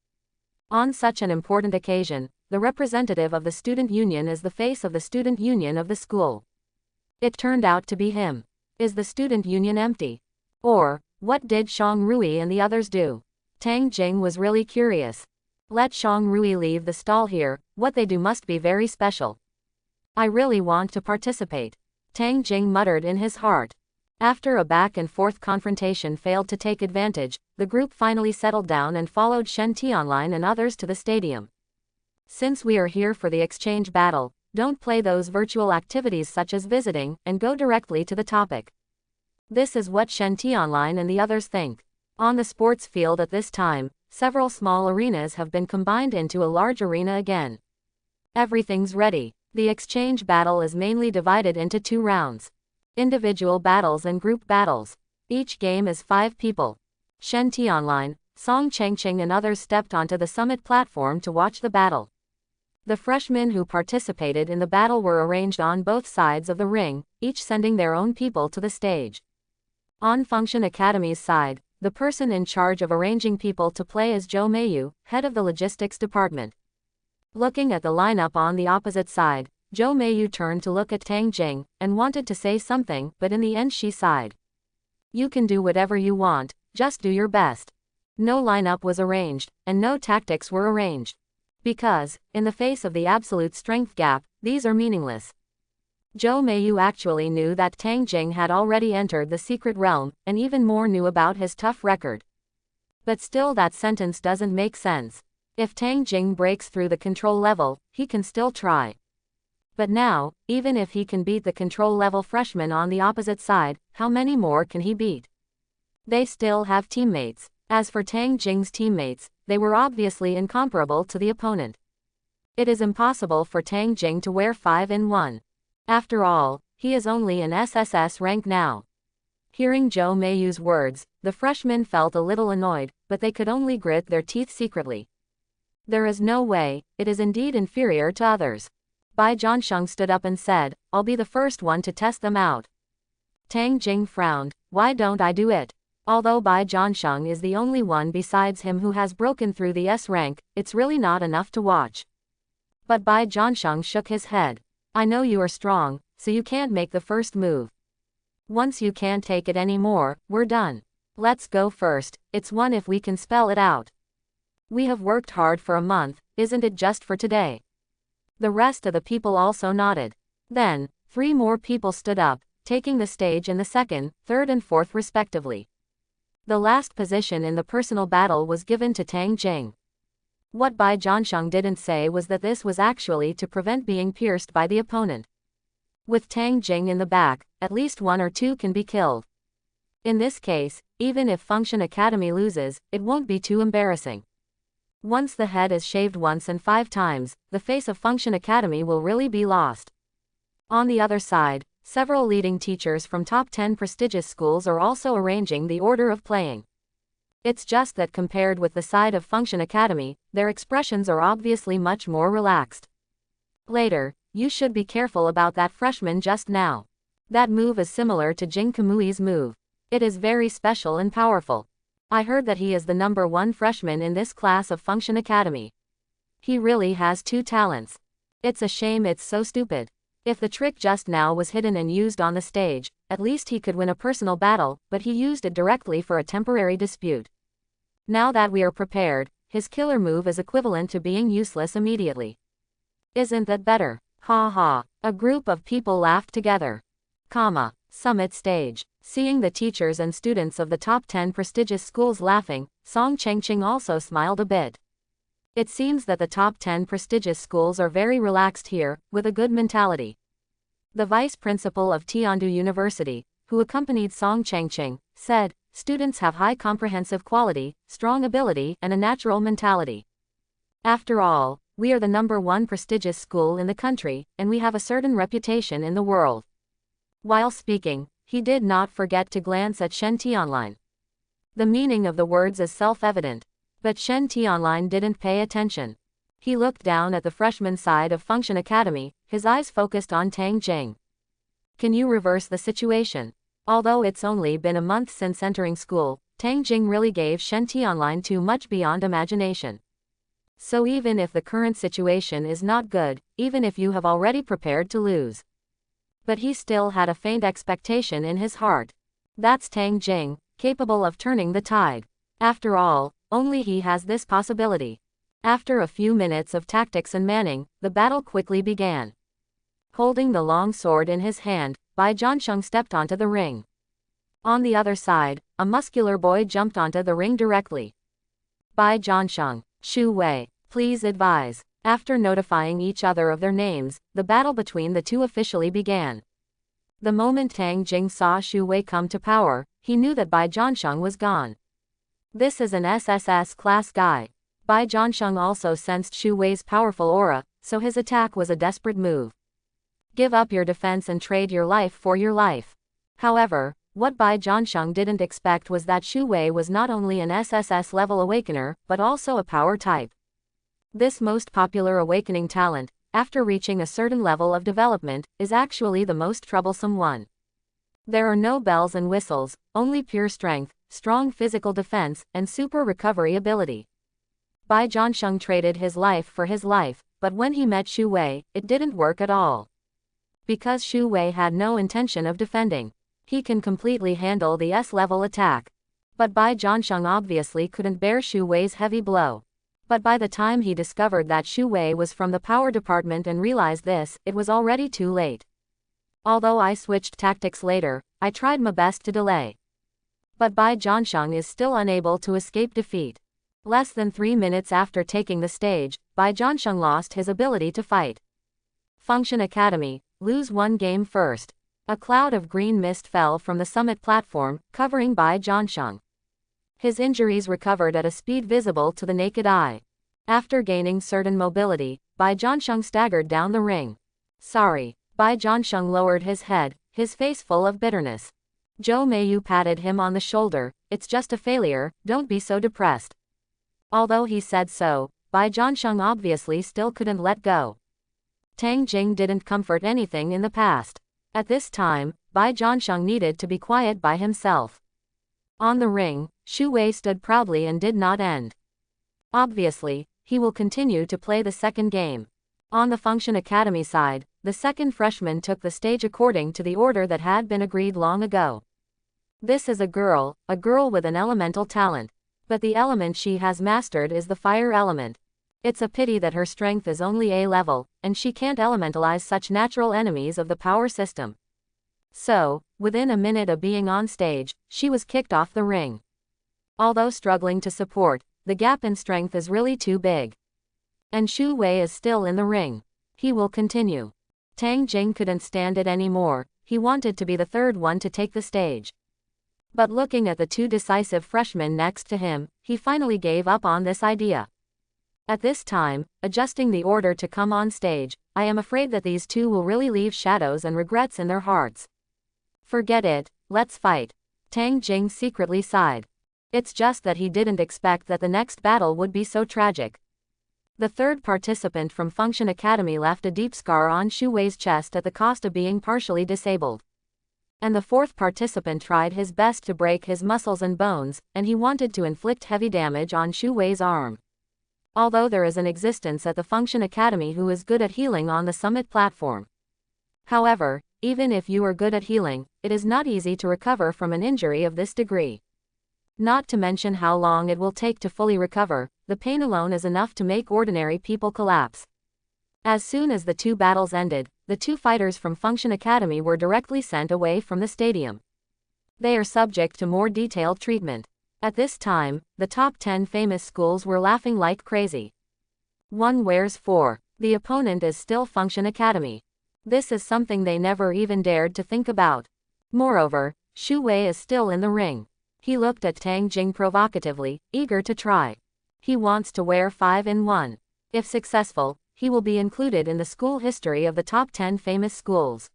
On such an important occasion, the representative of the student union is the face of the student union of the school. It turned out to be him. Is the student union empty? Or, what did Shang Rui and the others do? Tang Jing was really curious. Let Shang Rui leave the stall here, what they do must be very special. I really want to participate. Tang Jing muttered in his heart. After a back-and-forth confrontation failed to take advantage, the group finally settled down and followed Shen Tianlin and others to the stadium. Since we are here for the exchange battle, don't play those virtual activities such as visiting, and go directly to the topic. This is what Shen Tianlin and the others think. On the sports field at this time, several small arenas have been combined into a large arena again. Everything's ready. The exchange battle is mainly divided into 2 rounds. Individual battles and group battles. Each game is 5 people. Shen Tianlin, Song Changqing and others stepped onto the summit platform to watch the battle. The freshmen who participated in the battle were arranged on both sides of the ring, each sending their own people to the stage. On Function Academy's side, the person in charge of arranging people to play is Zhou Meiyu, head of the logistics department. Looking at the lineup on the opposite side, Zhou Meiyu turned to look at Tang Jing, and wanted to say something, but in the end she sighed. You can do whatever you want, just do your best. No lineup was arranged, and no tactics were arranged. Because, in the face of the absolute strength gap, these are meaningless. Zhou Meiyu actually knew that Tang Jing had already entered the secret realm, and even more knew about his tough record. But still that sentence doesn't make sense. If Tang Jing breaks through the control level, he can still try. But now, even if he can beat the control level freshman on the opposite side, how many more can he beat? They still have teammates. As for Tang Jing's teammates, they were obviously incomparable to the opponent. It is impossible for Tang Jing to wear 5 in 1. After all, he is only an SSS rank now. Hearing Zhou Meiyu's words, the freshmen felt a little annoyed, but they could only grit their teeth secretly. There is no way, it is indeed inferior to others. Bai Zhansheng stood up and said, I'll be the first one to test them out. Tang Jing frowned, why don't I do it? Although Bai Zhansheng is the only one besides him who has broken through the S rank, it's really not enough to watch. But Bai Zhansheng shook his head. I know you are strong, so you can't make the first move. Once you can't take it anymore, we're done. Let's go first, it's one if we can spell it out. We have worked hard for a month, isn't it just for today? The rest of the people also nodded. Then, 3 more people stood up, taking the stage in the second, third and fourth respectively. The last position in the personal battle was given to Tang Jing. What Bai Zhansheng didn't say was that this was actually to prevent being pierced by the opponent. With Tang Jing in the back, at least 1 or 2 can be killed. In this case, even if Function Academy loses, it won't be too embarrassing. Once the head is shaved once and 5 times, the face of Function Academy will really be lost. On the other side, several leading teachers from top 10 prestigious schools are also arranging the order of playing. It's just that compared with the side of Function Academy, their expressions are obviously much more relaxed. Later, you should be careful about that freshman just now. That move is similar to Jing Kamui's move. It is very special and powerful. I heard that he is the number 1 freshman in this class of Function Academy. He really has 2 talents. It's a shame it's so stupid. If the trick just now was hidden and used on the stage, at least he could win a personal battle, but he used it directly for a temporary dispute. Now that we are prepared, his killer move is equivalent to being useless immediately. Isn't that better? Ha ha. A group of people laughed together. Summit stage. Seeing the teachers and students of the top 10 prestigious schools laughing, Song Chengqing also smiled a bit. It seems that the top 10 prestigious schools are very relaxed here, with a good mentality. The vice principal of Tiandu University, who accompanied Song Chengqing, said, "Students have high comprehensive quality, strong ability, and a natural mentality. After all, we are the #1 prestigious school in the country, and we have a certain reputation in the world." While speaking, he did not forget to glance at Shen Tianlin. The meaning of the words is self-evident, but Shen Tianlin didn't pay attention. He looked down at the freshman side of Function Academy, his eyes focused on Tang Jing. "Can you reverse the situation?" Although it's only been a month since entering school, Tang Jing really gave Shen Tianlin too much beyond imagination. So even if the current situation is not good, even if you have already prepared to lose. But he still had a faint expectation in his heart. That's Tang Jing, capable of turning the tide. After all, only he has this possibility. After a few minutes of tactics and manning, the battle quickly began. Holding the long sword in his hand, Bai Zhansheng stepped onto the ring. On the other side, a muscular boy jumped onto the ring directly. "Bai Zhansheng, Xu Wei, please advise." After notifying each other of their names, the battle between the two officially began. The moment Tang Jing saw Xu Wei come to power, he knew that Bai Zhansheng was gone. This is an SSS class guy. Bai Zhansheng also sensed Xu Wei's powerful aura, so his attack was a desperate move. Give up your defense and trade your life for your life. However, what Bai Zhansheng didn't expect was that Xu Wei was not only an SSS level awakener, but also a power type. This most popular awakening talent, after reaching a certain level of development, is actually the most troublesome one. There are no bells and whistles, only pure strength, strong physical defense, and super recovery ability. Bai Zhansheng traded his life for his life, but when he met Xu Wei, it didn't work at all. Because Xu Wei had no intention of defending. He can completely handle the S-level attack. But Bai Zhansheng obviously couldn't bear Xu Wei's heavy blow. But by the time he discovered that Xu Wei was from the power department and realized this, it was already too late. Although I switched tactics later, I tried my best to delay. But Bai Zhansheng is still unable to escape defeat. Less than 3 minutes after taking the stage, Bai Zhansheng lost his ability to fight. Function Academy, lose one game first. A cloud of green mist fell from the summit platform, covering Bai Zhansheng. His injuries recovered at a speed visible to the naked eye. After gaining certain mobility, Bai Zhansheng staggered down the ring. "Sorry." Bai Zhansheng lowered his head, his face full of bitterness. Zhou Meiyu patted him on the shoulder. "It's just a failure, don't be so depressed." Although he said so, Bai Zhansheng obviously still couldn't let go. Tang Jing didn't comfort anything in the past. At this time, Bai Zhansheng needed to be quiet by himself. On the ring, Xu Wei stood proudly and did not end. Obviously, he will continue to play the second game. On the Function Academy side, the second freshman took the stage according to the order that had been agreed long ago. This is a girl with an elemental talent. But the element she has mastered is the fire element. It's a pity that her strength is only A level, and she can't elementalize such natural enemies of the power system. So, within a minute of being on stage, she was kicked off the ring. Although struggling to support, the gap in strength is really too big. And Xu Wei is still in the ring. He will continue. Tang Jing couldn't stand it anymore. He wanted to be the third one to take the stage. But looking at the two decisive freshmen next to him, he finally gave up on this idea. At this time, adjusting the order to come on stage, I am afraid that these two will really leave shadows and regrets in their hearts. Forget it, let's fight. Tang Jing secretly sighed. It's just that he didn't expect that the next battle would be so tragic. The third participant from Function Academy left a deep scar on Xu Wei's chest at the cost of being partially disabled. And the fourth participant tried his best to break his muscles and bones, and he wanted to inflict heavy damage on Xu Wei's arm. Although there is an existence at the Function Academy who is good at healing on the summit platform. However, even if you are good at healing, it is not easy to recover from an injury of this degree. Not to mention how long it will take to fully recover, the pain alone is enough to make ordinary people collapse. As soon as the two battles ended, the two fighters from Function Academy were directly sent away from the stadium. They are subject to more detailed treatment. At this time, the top 10 famous schools were laughing like crazy. One wears 4. The opponent is still Function Academy. This is something they never even dared to think about. Moreover, Shu Wei is still in the ring. He looked at Tang Jing provocatively, eager to try. He wants to wear 5 in 1. If successful, he will be included in the school history of the top 10 famous schools.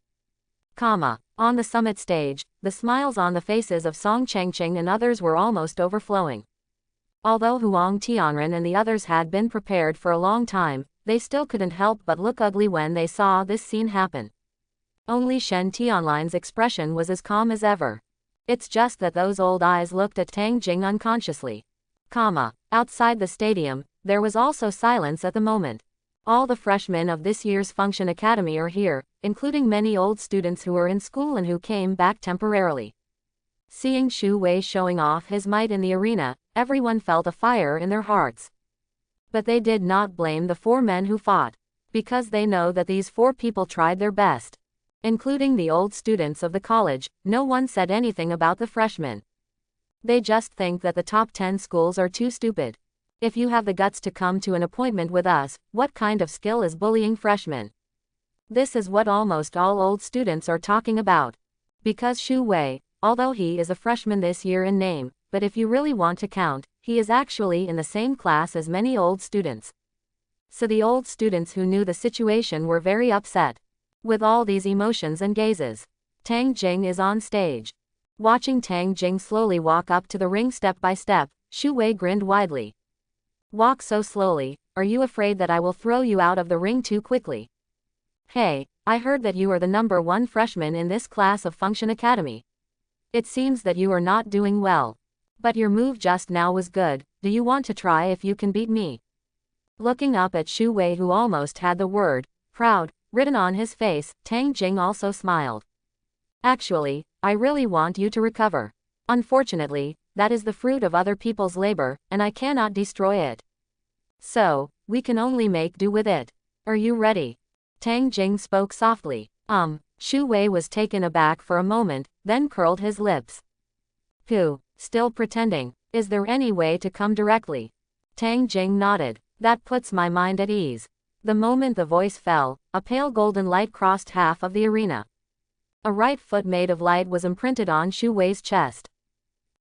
On the summit stage, the smiles on the faces of Song Chengqing and others were almost overflowing. Although Huang Tianren and the others had been prepared for a long time, they still couldn't help but look ugly when they saw this scene happen. Only Shen Tianline's expression was as calm as ever. It's just that those old eyes looked at Tang Jing unconsciously. Outside the stadium, there was also silence at the moment. All the freshmen of this year's Function Academy are here, including many old students who were in school and who came back temporarily. Seeing Shu Wei showing off his might in the arena, everyone felt a fire in their hearts. But they did not blame the 4 men who fought, because they know that these 4 people tried their best. Including the old students of the college, no one said anything about the freshmen. They just think that the top 10 schools are too stupid. If you have the guts to come to an appointment with us, what kind of skill is bullying freshmen? This is what almost all old students are talking about. Because Shu Wei, although he is a freshman this year in name, but if you really want to count, he is actually in the same class as many old students. So the old students who knew the situation were very upset. With all these emotions and gazes, Tang Jing is on stage. Watching Tang Jing slowly walk up to the ring step by step, Shu Wei grinned widely. Walk so slowly, are you afraid that I will throw you out of the ring too quickly? Hey, I heard that you are the number 1 freshman in this class of Function Academy. It seems that you are not doing well. But your move just now was good, do you want to try if you can beat me? Looking up at Shu Wei, who almost had the word, proud, written on his face, Tang Jing also smiled. Actually, I really want you to recover. Unfortunately, that is the fruit of other people's labor, and I cannot destroy it. So, we can only make do with it. Are you ready? Tang Jing spoke softly. Shu Wei was taken aback for a moment, then curled his lips. Still pretending. Is there any way to come directly? Tang Jing nodded. That puts my mind at ease. The moment the voice fell, a pale golden light crossed half of the arena. A right foot made of light was imprinted on Shu Wei's chest.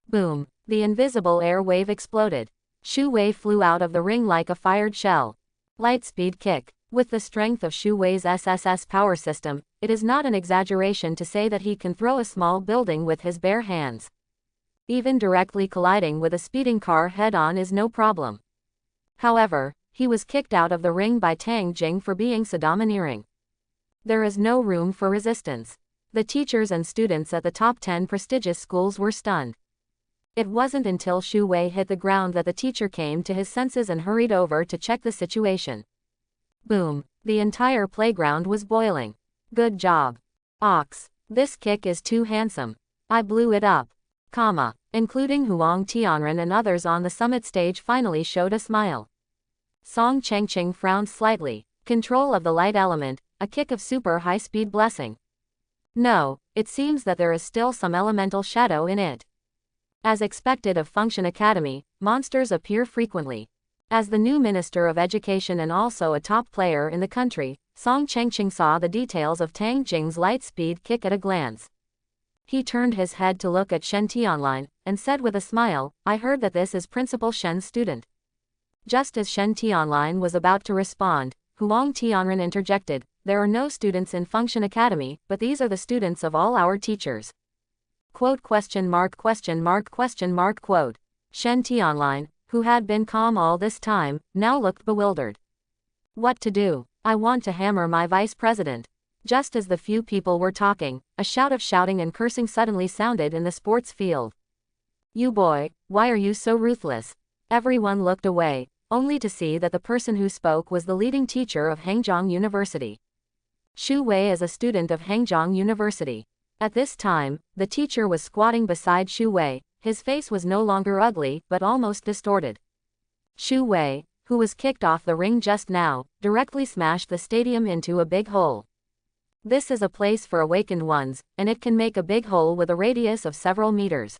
Boom! The invisible air wave exploded. Shu Wei flew out of the ring like a fired shell. Lightspeed kick. With the strength of Shu Wei's SSS power system, it is not an exaggeration to say that he can throw a small building with his bare hands. Even directly colliding with a speeding car head-on is no problem. However, he was kicked out of the ring by Tang Jing for being so domineering. There is no room for resistance. The teachers and students at the top 10 prestigious schools were stunned. It wasn't until Shu Wei hit the ground that the teacher came to his senses and hurried over to check the situation. Boom! The entire playground was boiling. Good job. Ox. This kick is too handsome. I blew it up. Including Huang Tianren and others on the summit stage finally showed a smile. Song Chengqing frowned slightly. Control of the light element, a kick of super high-speed blessing. No, it seems that there is still some elemental shadow in it. As expected of Function Academy, monsters appear frequently. As the new Minister of Education and also a top player in the country, Song Chengqing saw the details of Tang Jing's light-speed kick at a glance. He turned his head to look at Shen Tianline, and said with a smile, I heard that this is Principal Shen's student. Just as Shen Tianline was about to respond, Huang Tianren interjected, there are no students in Function Academy, but these are the students of all our teachers. Quote? Shen Tianline, who had been calm all this time, now looked bewildered. What to do? I want to hammer my vice president. Just as the few people were talking, a shout of shouting and cursing suddenly sounded in the sports field. You boy, why are you so ruthless? Everyone looked away, only to see that the person who spoke was the leading teacher of Hangzhou University. Shu Wei is a student of Hangzhou University. At this time, the teacher was squatting beside Shu Wei. His face was no longer ugly, but almost distorted. Shu Wei, who was kicked off the ring just now, directly smashed the stadium into a big hole. This is a place for awakened ones, and it can make a big hole with a radius of several meters.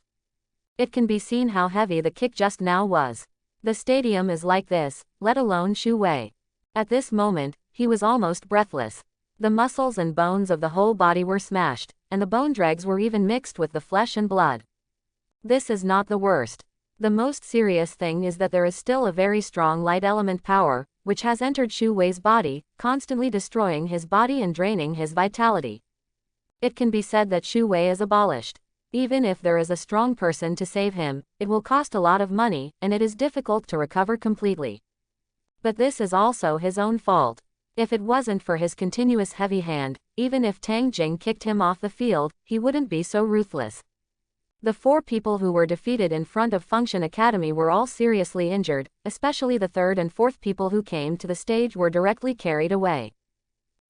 It can be seen how heavy the kick just now was. The stadium is like this, let alone Shu Wei. At this moment, he was almost breathless. The muscles and bones of the whole body were smashed, and the bone dregs were even mixed with the flesh and blood. This is not the worst. The most serious thing is that there is still a very strong light element power, which has entered Shu Wei's body, constantly destroying his body and draining his vitality. It can be said that Shu Wei is abolished. Even if there is a strong person to save him, it will cost a lot of money, and it is difficult to recover completely. But this is also his own fault. If it wasn't for his continuous heavy hand, even if Tang Jing kicked him off the field, he wouldn't be so ruthless. The 4 people who were defeated in front of Function Academy were all seriously injured, especially the 3rd and 4th people who came to the stage were directly carried away.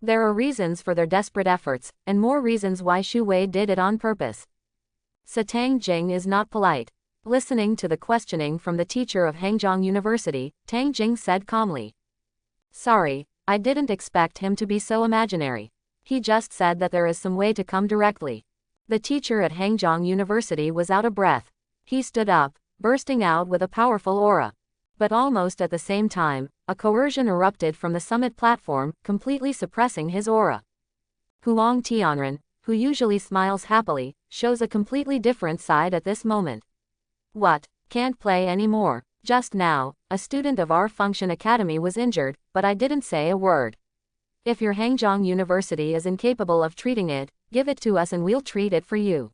There are reasons for their desperate efforts, and more reasons why Shu Wei did it on purpose. So Tang Jing is not polite. Listening to the questioning from the teacher of Hangzhou University, Tang Jing said calmly. Sorry, I didn't expect him to be so imaginary. He just said that there is some way to come directly. The teacher at Hangzhou University was out of breath. He stood up, bursting out with a powerful aura. But almost at the same time, a coercion erupted from the summit platform, completely suppressing his aura. Huang Tianren, who usually smiles happily, shows a completely different side at this moment. What? Can't play anymore. Just now, a student of our Function Academy was injured, but I didn't say a word. If your Hangzhou University is incapable of treating it, give it to us and we'll treat it for you.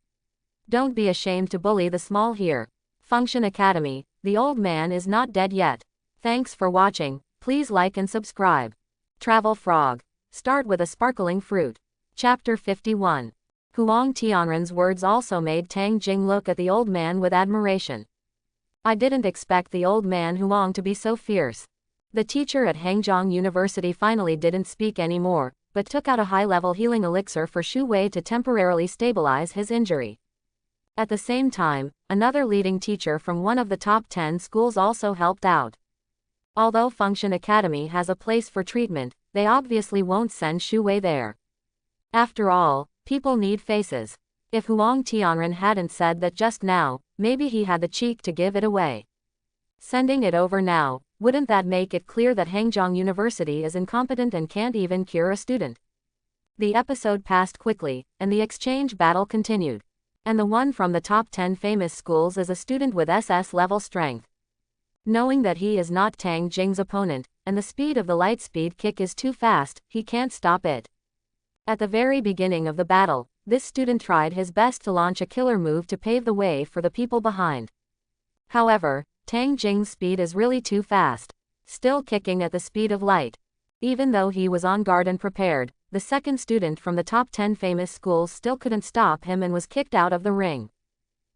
Don't be ashamed to bully the small here. Function Academy, the old man is not dead yet. Thanks for watching, please like and subscribe. Travel Frog. Start with a sparkling fruit. Chapter 51. Huang Tianren's words also made Tang Jing look at the old man with admiration. I didn't expect the old man Huang to be so fierce. The teacher at Hangzhou University finally didn't speak anymore, but took out a high-level healing elixir for Shu Wei to temporarily stabilize his injury. At the same time, another leading teacher from one of the top 10 schools also helped out. Although Function Academy has a place for treatment, they obviously won't send Shu Wei there. After all, people need faces. If Huang Tianren hadn't said that just now, maybe he had the cheek to give it away. Sending it over now, wouldn't that make it clear that Hangzhou University is incompetent and can't even cure a student? The episode passed quickly, and the exchange battle continued. And the one from the top 10 famous schools is a student with SS level strength. Knowing that he is not Tang Jing's opponent, and the speed of the light speed kick is too fast, he can't stop it. At the very beginning of the battle, this student tried his best to launch a killer move to pave the way for the people behind. However, Tang Jing's speed is really too fast. Still kicking at the speed of light. Even though he was on guard and prepared, the second student from the top 10 famous schools still couldn't stop him and was kicked out of the ring.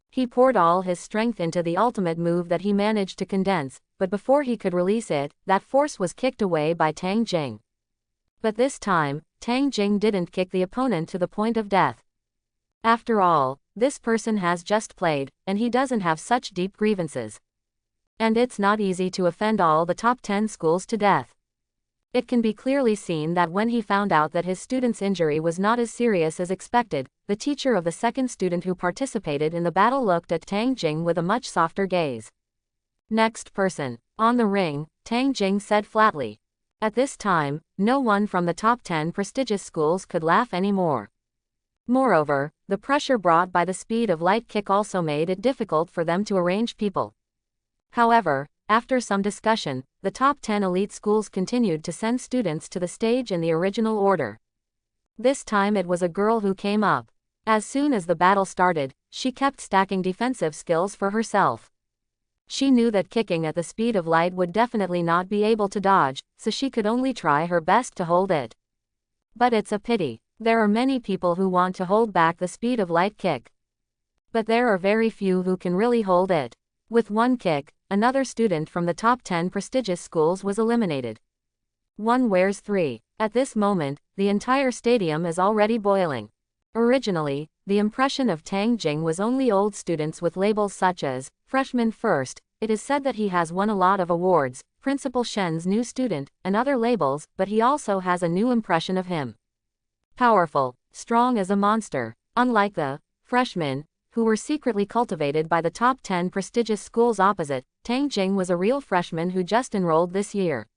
He poured all his strength into the ultimate move that he managed to condense, but before he could release it, that force was kicked away by Tang Jing. But this time, Tang Jing didn't kick the opponent to the point of death. After all, this person has just played, and he doesn't have such deep grievances. And it's not easy to offend all the top 10 schools to death. It can be clearly seen that when he found out that his student's injury was not as serious as expected, the teacher of the second student who participated in the battle looked at Tang Jing with a much softer gaze. Next person. On the ring, Tang Jing said flatly. At this time, no one from the top 10 prestigious schools could laugh anymore. Moreover, the pressure brought by the speed of light kick also made it difficult for them to arrange people. However, after some discussion, the top 10 elite schools continued to send students to the stage in the original order. This time it was a girl who came up. As soon as the battle started, she kept stacking defensive skills for herself. She knew that kicking at the speed of light would definitely not be able to dodge, so she could only try her best to hold it. But it's a pity. There are many people who want to hold back the speed of light kick. But there are very few who can really hold it. With one kick, another student from the top 10 prestigious schools was eliminated. One wears 3. At this moment, the entire stadium is already boiling. Originally, the impression of Tang Jing was only old students with labels such as freshman first. It is said that he has won a lot of awards, Principal Shen's new student, and other labels, but he also has a new impression of him. Powerful, strong as a monster. Unlike the freshmen, who were secretly cultivated by the top 10 prestigious schools opposite, Tang Jing was a real freshman who just enrolled this year.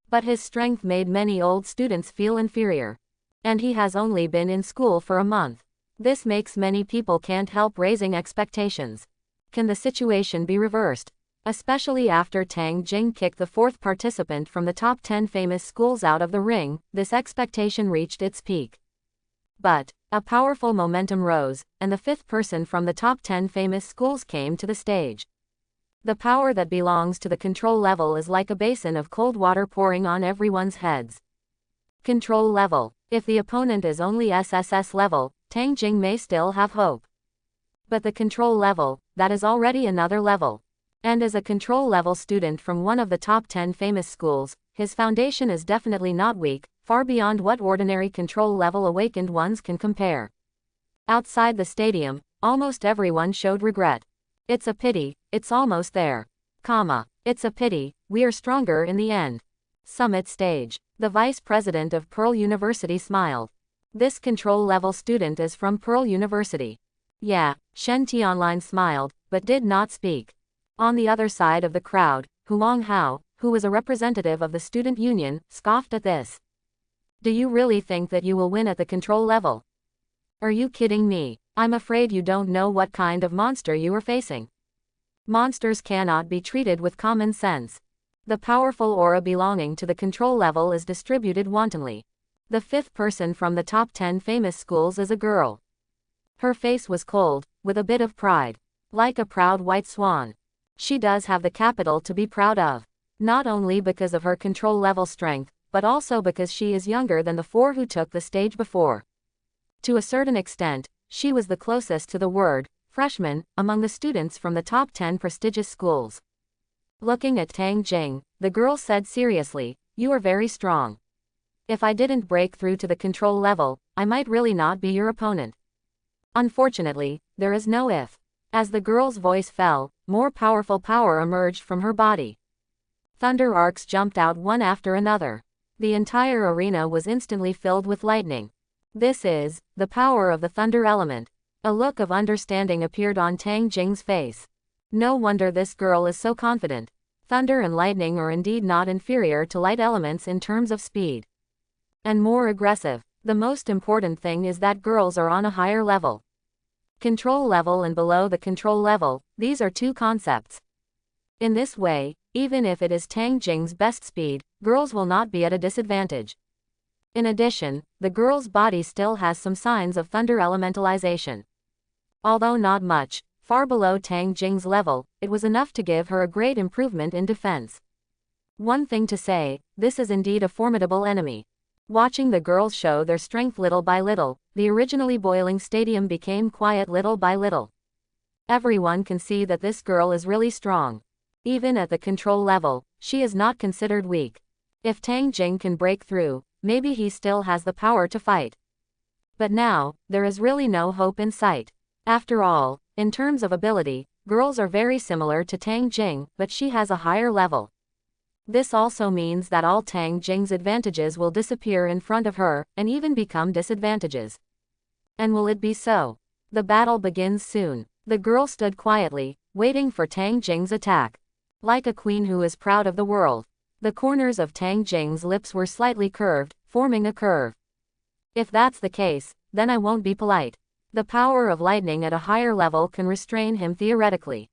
But his strength made many old students feel inferior. And he has only been in school for a month. This makes many people can't help raising expectations. Can the situation be reversed? Especially after Tang Jing kicked the fourth participant from the top 10 famous schools out of the ring, this expectation reached its peak. But a powerful momentum rose, and the fifth person from the top 10 famous schools came to the stage. The power that belongs to the control level is like a basin of cold water pouring on everyone's heads. Control level. If the opponent is only SSS level, Tang Jing may still have hope. But the control level, that is already another level. And as a control level student from one of the top 10 famous schools, his foundation is definitely not weak, far beyond what ordinary control level awakened ones can compare. Outside the stadium, almost everyone showed regret. It's a pity, it's almost there. It's a pity, we are stronger in the end. Summit stage. The vice president of Pearl University smiled. This control level student is from Pearl University. Yeah, Shen Tianlin smiled, but did not speak. On the other side of the crowd, Huang Hao, who was a representative of the student union, scoffed at this. Do you really think that you will win at the control level? Are you kidding me? I'm afraid you don't know what kind of monster you are facing. Monsters cannot be treated with common sense. The powerful aura belonging to the control level is distributed wantonly. The fifth person from the top 10 famous schools is a girl. Her face was cold, with a bit of pride. Like a proud white swan. She does have the capital to be proud of. Not only because of her control level strength, but also because she is younger than the four who took the stage before. To a certain extent, she was the closest to the word freshman among the students from the top 10 prestigious schools. Looking at Tang Jing, the girl said seriously, "You are very strong. If I didn't break through to the control level, I might really not be your opponent." Unfortunately, there is no if. As the girl's voice fell, more powerful power emerged from her body. Thunder arcs jumped out one after another. The entire arena was instantly filled with lightning. This is the power of the thunder element. A look of understanding appeared on Tang Jing's face. No wonder this girl is so confident. Thunder and lightning are indeed not inferior to light elements in terms of speed. And more aggressive. The most important thing is that girls are on a higher level. Control level and below the control level, these are two concepts. In this way, even if it is Tang Jing's best speed, girls will not be at a disadvantage. In addition, the girl's body still has some signs of thunder elementalization. Although not much, far below Tang Jing's level, it was enough to give her a great improvement in defense. One thing to say, this is indeed a formidable enemy. Watching the girls show their strength little by little, the originally boiling stadium became quiet little by little. Everyone can see that this girl is really strong. Even at the control level, she is not considered weak. If Tang Jing can break through, maybe he still has the power to fight. But now, there is really no hope in sight. After all, in terms of ability, girls are very similar to Tang Jing, but she has a higher level. This also means that all Tang Jing's advantages will disappear in front of her, and even become disadvantages. And will it be so? The battle begins soon. The girl stood quietly, waiting for Tang Jing's attack. Like a queen who is proud of the world. The corners of Tang Jing's lips were slightly curved, forming a curve. If that's the case, then I won't be polite. The power of lightning at a higher level can restrain him theoretically.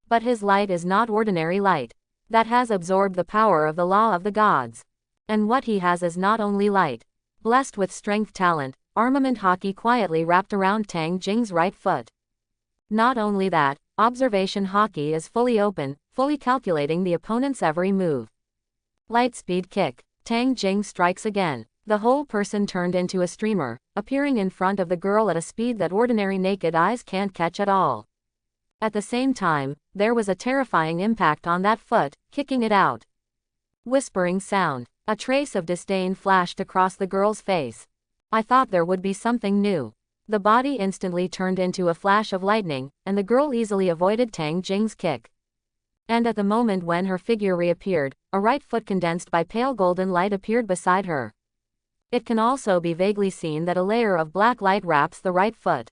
But his light is not ordinary light. That has absorbed the power of the law of the gods. And what he has is not only light. Blessed with strength talent, armament hockey quietly wrapped around Tang Jing's right foot. Not only that, observation hockey is fully open, fully calculating the opponent's every move. Light speed kick. Tang Jing strikes again. The whole person turned into a streamer, appearing in front of the girl at a speed that ordinary naked eyes can't catch at all. At the same time, there was a terrifying impact on that foot, kicking it out. Whispering sound. A trace of disdain flashed across the girl's face. I thought there would be something new. The body instantly turned into a flash of lightning, and the girl easily avoided Tang Jing's kick. And at the moment when her figure reappeared, a right foot condensed by pale golden light appeared beside her. It can also be vaguely seen that a layer of black light wraps the right foot.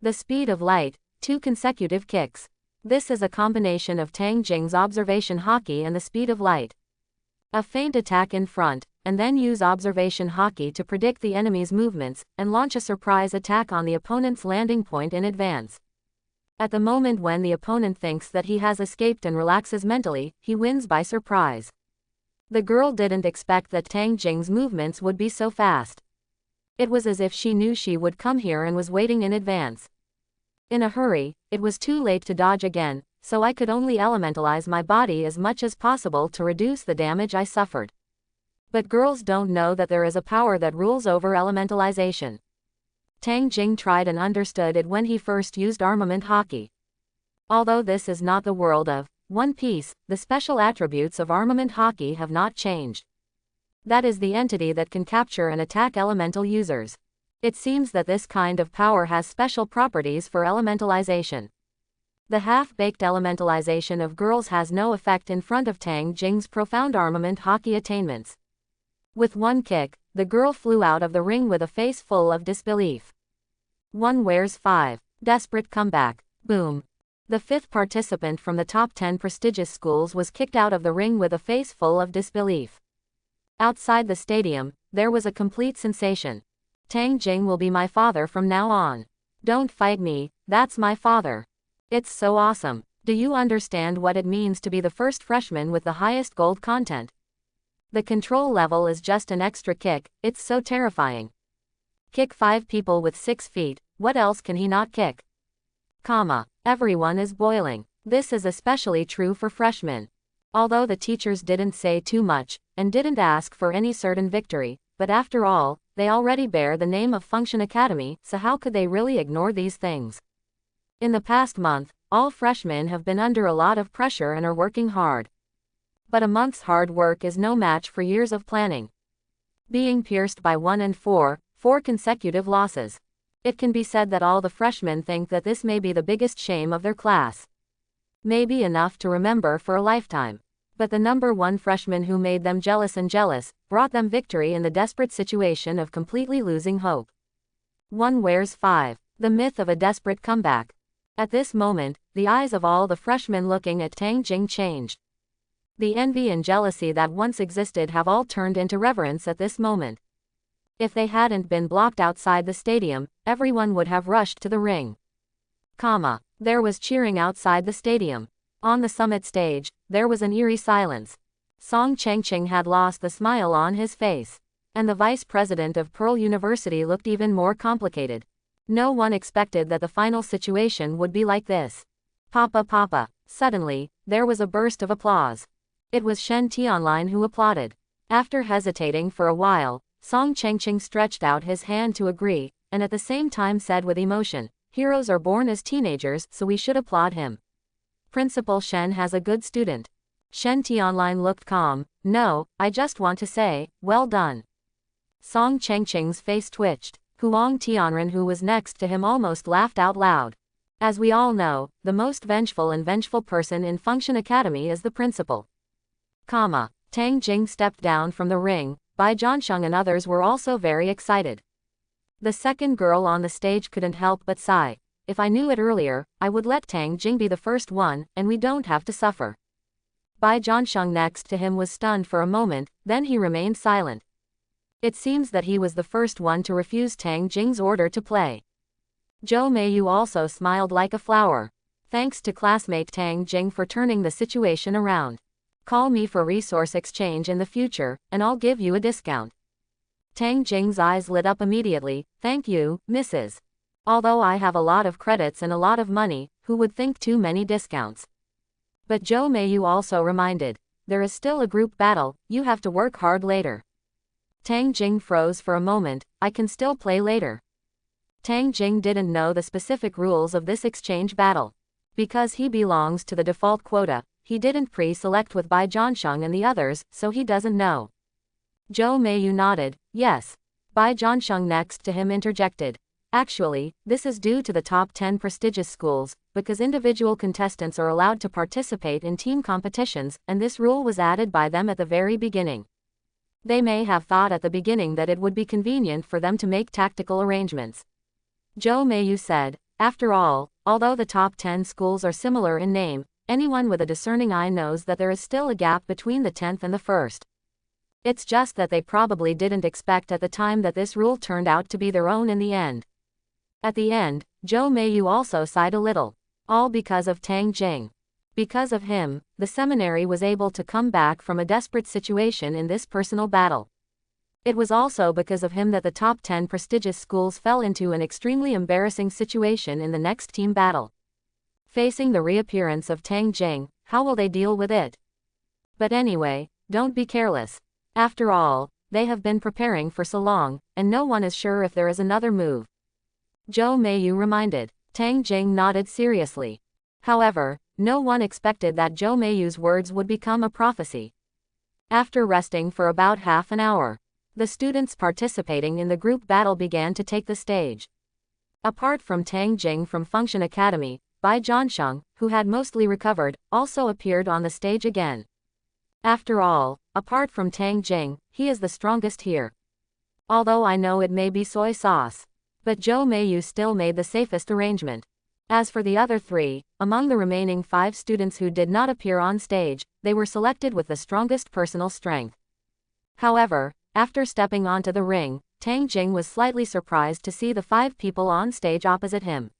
The speed of light, 2 consecutive kicks. This is a combination of Tang Jing's observation haki and the speed of light. A feint attack in front, and then use observation haki to predict the enemy's movements, and launch a surprise attack on the opponent's landing point in advance. At the moment when the opponent thinks that he has escaped and relaxes mentally, he wins by surprise. The girl didn't expect that Tang Jing's movements would be so fast. It was as if she knew she would come here and was waiting in advance. In a hurry, it was too late to dodge again, so I could only elementalize my body as much as possible to reduce the damage I suffered. But girls don't know that there is a power that rules over elementalization. Tang Jing tried and understood it when he first used armament haki. Although this is not the world of One Piece, the special attributes of armament haki have not changed. That is the entity that can capture and attack elemental users. It seems that this kind of power has special properties for elementalization. The half-baked elementalization of girls has no effect in front of Tang Jing's profound armament haki attainments. With one kick, the girl flew out of the ring with a face full of disbelief. One wears 5. Desperate comeback. Boom. The 5th participant from the top 10 prestigious schools was kicked out of the ring with a face full of disbelief. Outside the stadium, there was a complete sensation. Tang Jing will be my father from now on. Don't fight me, that's my father. It's so awesome. Do you understand what it means to be the first freshman with the highest gold content? The control level is just an extra kick, it's so terrifying. Kick 5 people with 6 feet, what else can he not kick? Everyone is boiling. This is especially true for freshmen. Although the teachers didn't say too much, and didn't ask for any certain victory, but after all, they already bear the name of Function Academy, so how could they really ignore these things? In the past month, all freshmen have been under a lot of pressure and are working hard. But a month's hard work is no match for years of planning. Being pierced by 1 and 4 consecutive losses. It can be said that all the freshmen think that this may be the biggest shame of their class. Maybe enough to remember for a lifetime. But the number 1 freshman who made them jealous and jealous, brought them victory in the desperate situation of completely losing hope. One wears 5. The myth of a desperate comeback. At this moment, the eyes of all the freshmen looking at Tang Jing changed. The envy and jealousy that once existed have all turned into reverence at this moment. If they hadn't been blocked outside the stadium, everyone would have rushed to the ring. There was cheering outside the stadium. On the summit stage, there was an eerie silence. Song Chengqing had lost the smile on his face. And the vice president of Pearl University looked even more complicated. No one expected that the final situation would be like this. Papa. Suddenly, there was a burst of applause. It was Shen Tianlin who applauded. After hesitating for a while, Song Chengqing stretched out his hand to agree, and at the same time said with emotion, "Heroes are born as teenagers, so we should applaud him. Principal Shen has a good student." Shen Tianlin looked calm. "No, I just want to say, well done." Song Chengqing's face twitched. Huang Tianren, who was next to him, almost laughed out loud. As we all know, the most vengeful person in Function Academy is the principal. Tang Jing stepped down from the ring. Bai Zhansheng and others were also very excited. The second girl on the stage couldn't help but sigh. If I knew it earlier, I would let Tang Jing be the first one, and we don't have to suffer. Bai Zhansheng next to him was stunned for a moment, then he remained silent. It seems that he was the first one to refuse Tang Jing's order to play. Zhou Meiyu also smiled like a flower. Thanks to classmate Tang Jing for turning the situation around. Call me for resource exchange in the future, and I'll give you a discount. Tang Jing's eyes lit up immediately. Thank you, Mrs. Although I have a lot of credits and a lot of money, who would think too many discounts? But Zhou Meiyu also reminded, there is still a group battle, you have to work hard later. Tang Jing froze for a moment. I can still play later. Tang Jing didn't know the specific rules of this exchange battle. Because he belongs to the default quota, he didn't pre-select with Bai Zhansheng and the others, so he doesn't know. Zhou Meiyu nodded. Yes. Bai Zhansheng next to him interjected. Actually, this is due to the top 10 prestigious schools, because individual contestants are allowed to participate in team competitions, and this rule was added by them at the very beginning. They may have thought at the beginning that it would be convenient for them to make tactical arrangements. Jo Mayu said, after all, although the top 10 schools are similar in name, anyone with a discerning eye knows that there is still a gap between the 10th and the 1st. It's just that they probably didn't expect at the time that this rule turned out to be their own in the end. At the end, Jo Mayu also sighed a little. All because of Tang Jing. Because of him, the seminary was able to come back from a desperate situation in this personal battle. It was also because of him that the top 10 prestigious schools fell into an extremely embarrassing situation in the next team battle. Facing the reappearance of Tang Jing, how will they deal with it? But anyway, don't be careless. After all, they have been preparing for so long, and no one is sure if there is another move. Jo Mayu reminded. Tang Jing nodded seriously. However, no one expected that Jo Mayu's words would become a prophecy. After resting for about half an hour, the students participating in the group battle began to take the stage. Apart from Tang Jing from Function Academy, Bai Zhansheng, who had mostly recovered, also appeared on the stage again. After all, apart from Tang Jing, he is the strongest here. Although I know it may be soy sauce, but Jo Mayu still made the safest arrangement. As for the other 3, among the remaining 5 students who did not appear on stage, they were selected with the strongest personal strength. However, after stepping onto the ring, Tang Jing was slightly surprised to see the 5 people on stage opposite him.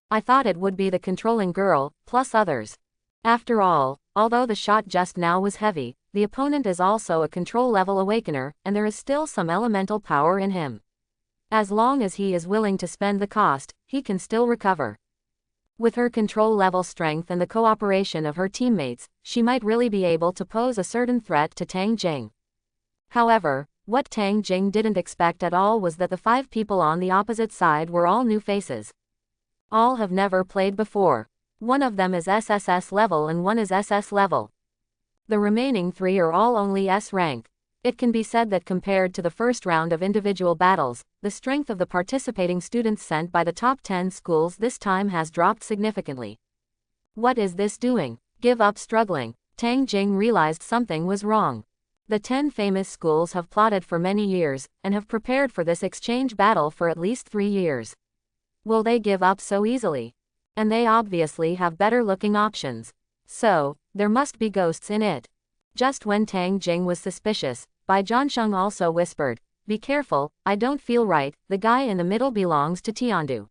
I thought it would be the controlling girl, plus others. After all, although the shot just now was heavy, the opponent is also a control-level awakener, and there is still some elemental power in him. As long as he is willing to spend the cost, he can still recover. With her control-level strength and the cooperation of her teammates, she might really be able to pose a certain threat to Tang Jing. However, what Tang Jing didn't expect at all was that the 5 people on the opposite side were all new faces. All have never played before. One of them is SSS level and one is SS level. The remaining 3 are all only S rank. It can be said that compared to the first round of individual battles, the strength of the participating students sent by the top 10 schools this time has dropped significantly. What is this doing? Give up struggling. Tang Jing realized something was wrong. The 10 famous schools have plotted for many years, and have prepared for this exchange battle for at least 3 years. Will they give up so easily? And they obviously have better looking options. So, there must be ghosts in it. Just when Tang Jing was suspicious, Bai Zhansheng also whispered, "Be careful, I don't feel right, the guy in the middle belongs to Tiandu."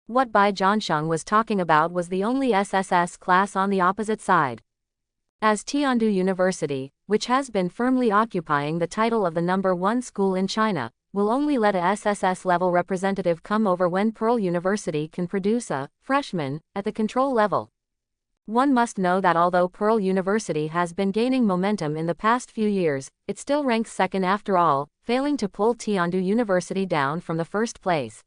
What Bai Zhansheng was talking about was the only SSS class on the opposite side. As Tiandu University, which has been firmly occupying the title of the #1 school in China, will only let a SSS level representative come over when Pearl University can produce a freshman at the control level. One must know that although Pearl University has been gaining momentum in the past few years, it still ranks second after all, failing to pull Tiandu University down from the first place.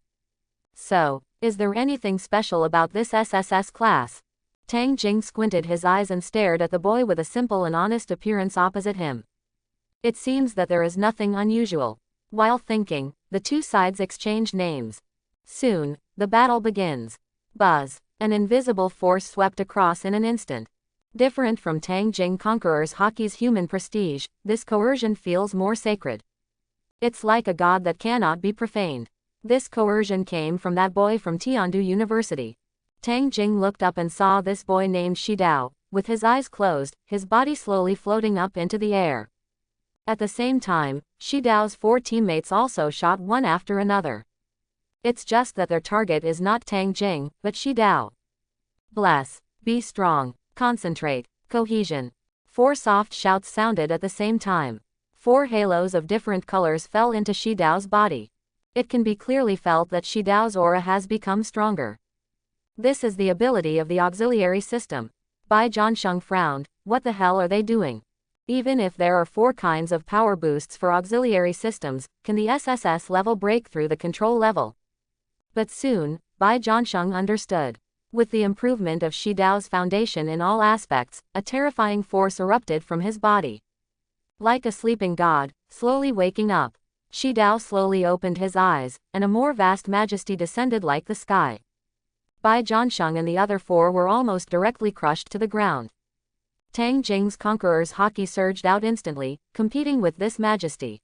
So, is there anything special about this SSS class? Tang Jing squinted his eyes and stared at the boy with a simple and honest appearance opposite him. It seems that there is nothing unusual. While thinking, the 2 sides exchanged names. Soon, the battle begins. Buzz. An invisible force swept across in an instant. Different from Tang Jing Conqueror's hockey's human prestige, this coercion feels more sacred. It's like a god that cannot be profaned. This coercion came from that boy from Tiandu University. Tang Jing looked up and saw this boy named Shidao, with his eyes closed, his body slowly floating up into the air. At the same time, Shidao's 4 teammates also shot one after another. It's just that their target is not Tang Jing, but Shidao. Bless. Be strong. Concentrate. Cohesion. 4 soft shouts sounded at the same time. 4 halos of different colors fell into Shidao's body. It can be clearly felt that Shidao's aura has become stronger. This is the ability of the auxiliary system. Bai Zhansheng frowned. What the hell are they doing? Even if there are 4 kinds of power boosts for auxiliary systems, can the SSS level break through the control level? But soon, Bai Zhansheng understood. With the improvement of Shidao's foundation in all aspects, a terrifying force erupted from his body. Like a sleeping god, slowly waking up. Shi Dao slowly opened his eyes, and a more vast majesty descended like the sky. Bai Zhansheng and the other four were almost directly crushed to the ground. Tang Jing's conqueror's haki surged out instantly, competing with this majesty.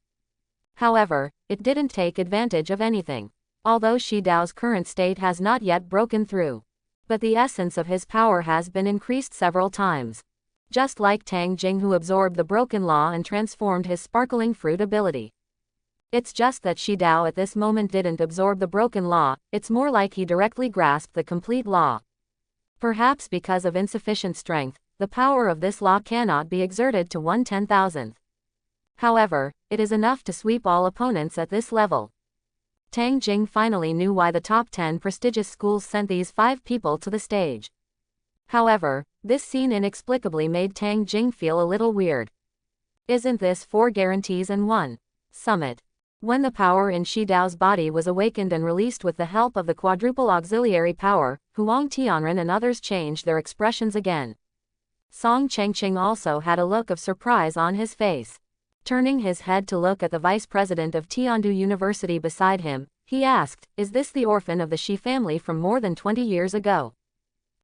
However, it didn't take advantage of anything. Although Shi Dao's current state has not yet broken through, but the essence of his power has been increased several times. Just like Tang Jing, who absorbed the broken law and transformed his sparkling fruit ability. It's just that Shi Dao at this moment didn't absorb the broken law, it's more like he directly grasped the complete law. Perhaps because of insufficient strength, the power of this law cannot be exerted to 1/10,000th. However, it is enough to sweep all opponents at this level. Tang Jing finally knew why the top 10 prestigious schools sent these 5 people to the stage. However, this scene inexplicably made Tang Jing feel a little weird. Isn't this 4 guarantees and 1 summit? When the power in Shi Dao's body was awakened and released with the help of the quadruple auxiliary power, Huang Tianren and others changed their expressions again. Song Chengqing also had a look of surprise on his face. Turning his head to look at the vice president of Tiandu University beside him, he asked, "Is this the orphan of the Shi family from more than 20 years ago?"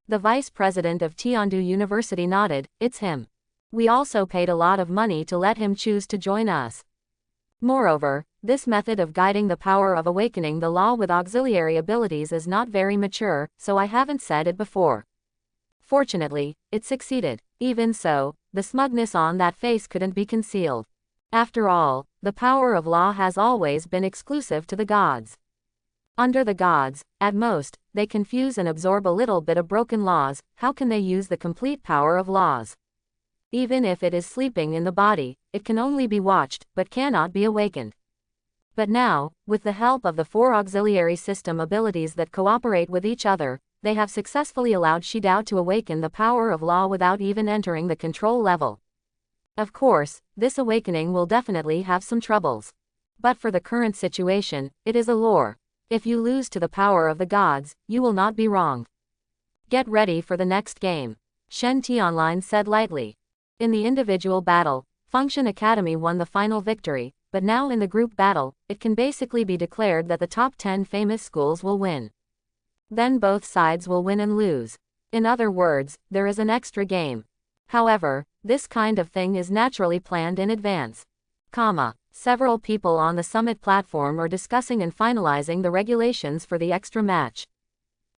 The vice president of Tiandu University nodded, "It's him. We also paid a lot of money to let him choose to join us. Moreover, this method of guiding the power of awakening the law with auxiliary abilities is not very mature, so I haven't said it before." Fortunately, it succeeded. Even so, the smugness on that face couldn't be concealed. After all, the power of law has always been exclusive to the gods. Under the gods, at most, they confuse and absorb a little bit of broken laws. How can they use the complete power of laws? Even if it is sleeping in the body, it can only be watched, but cannot be awakened. But now, with the help of the 4 auxiliary system abilities that cooperate with each other, they have successfully allowed Shi Dao to awaken the power of law without even entering the control level. Of course, this awakening will definitely have some troubles. But for the current situation, it is a lure. If you lose to the power of the gods, you will not be wrong. Get ready for the next game, Shen Tianlin said lightly. In the individual battle, Function Academy won the final victory, but now in the group battle, it can basically be declared that the top 10 famous schools will win. Then both sides will win and lose. In other words, there is an extra game. However, this kind of thing is naturally planned in advance. Several people on the summit platform are discussing and finalizing the regulations for the extra match.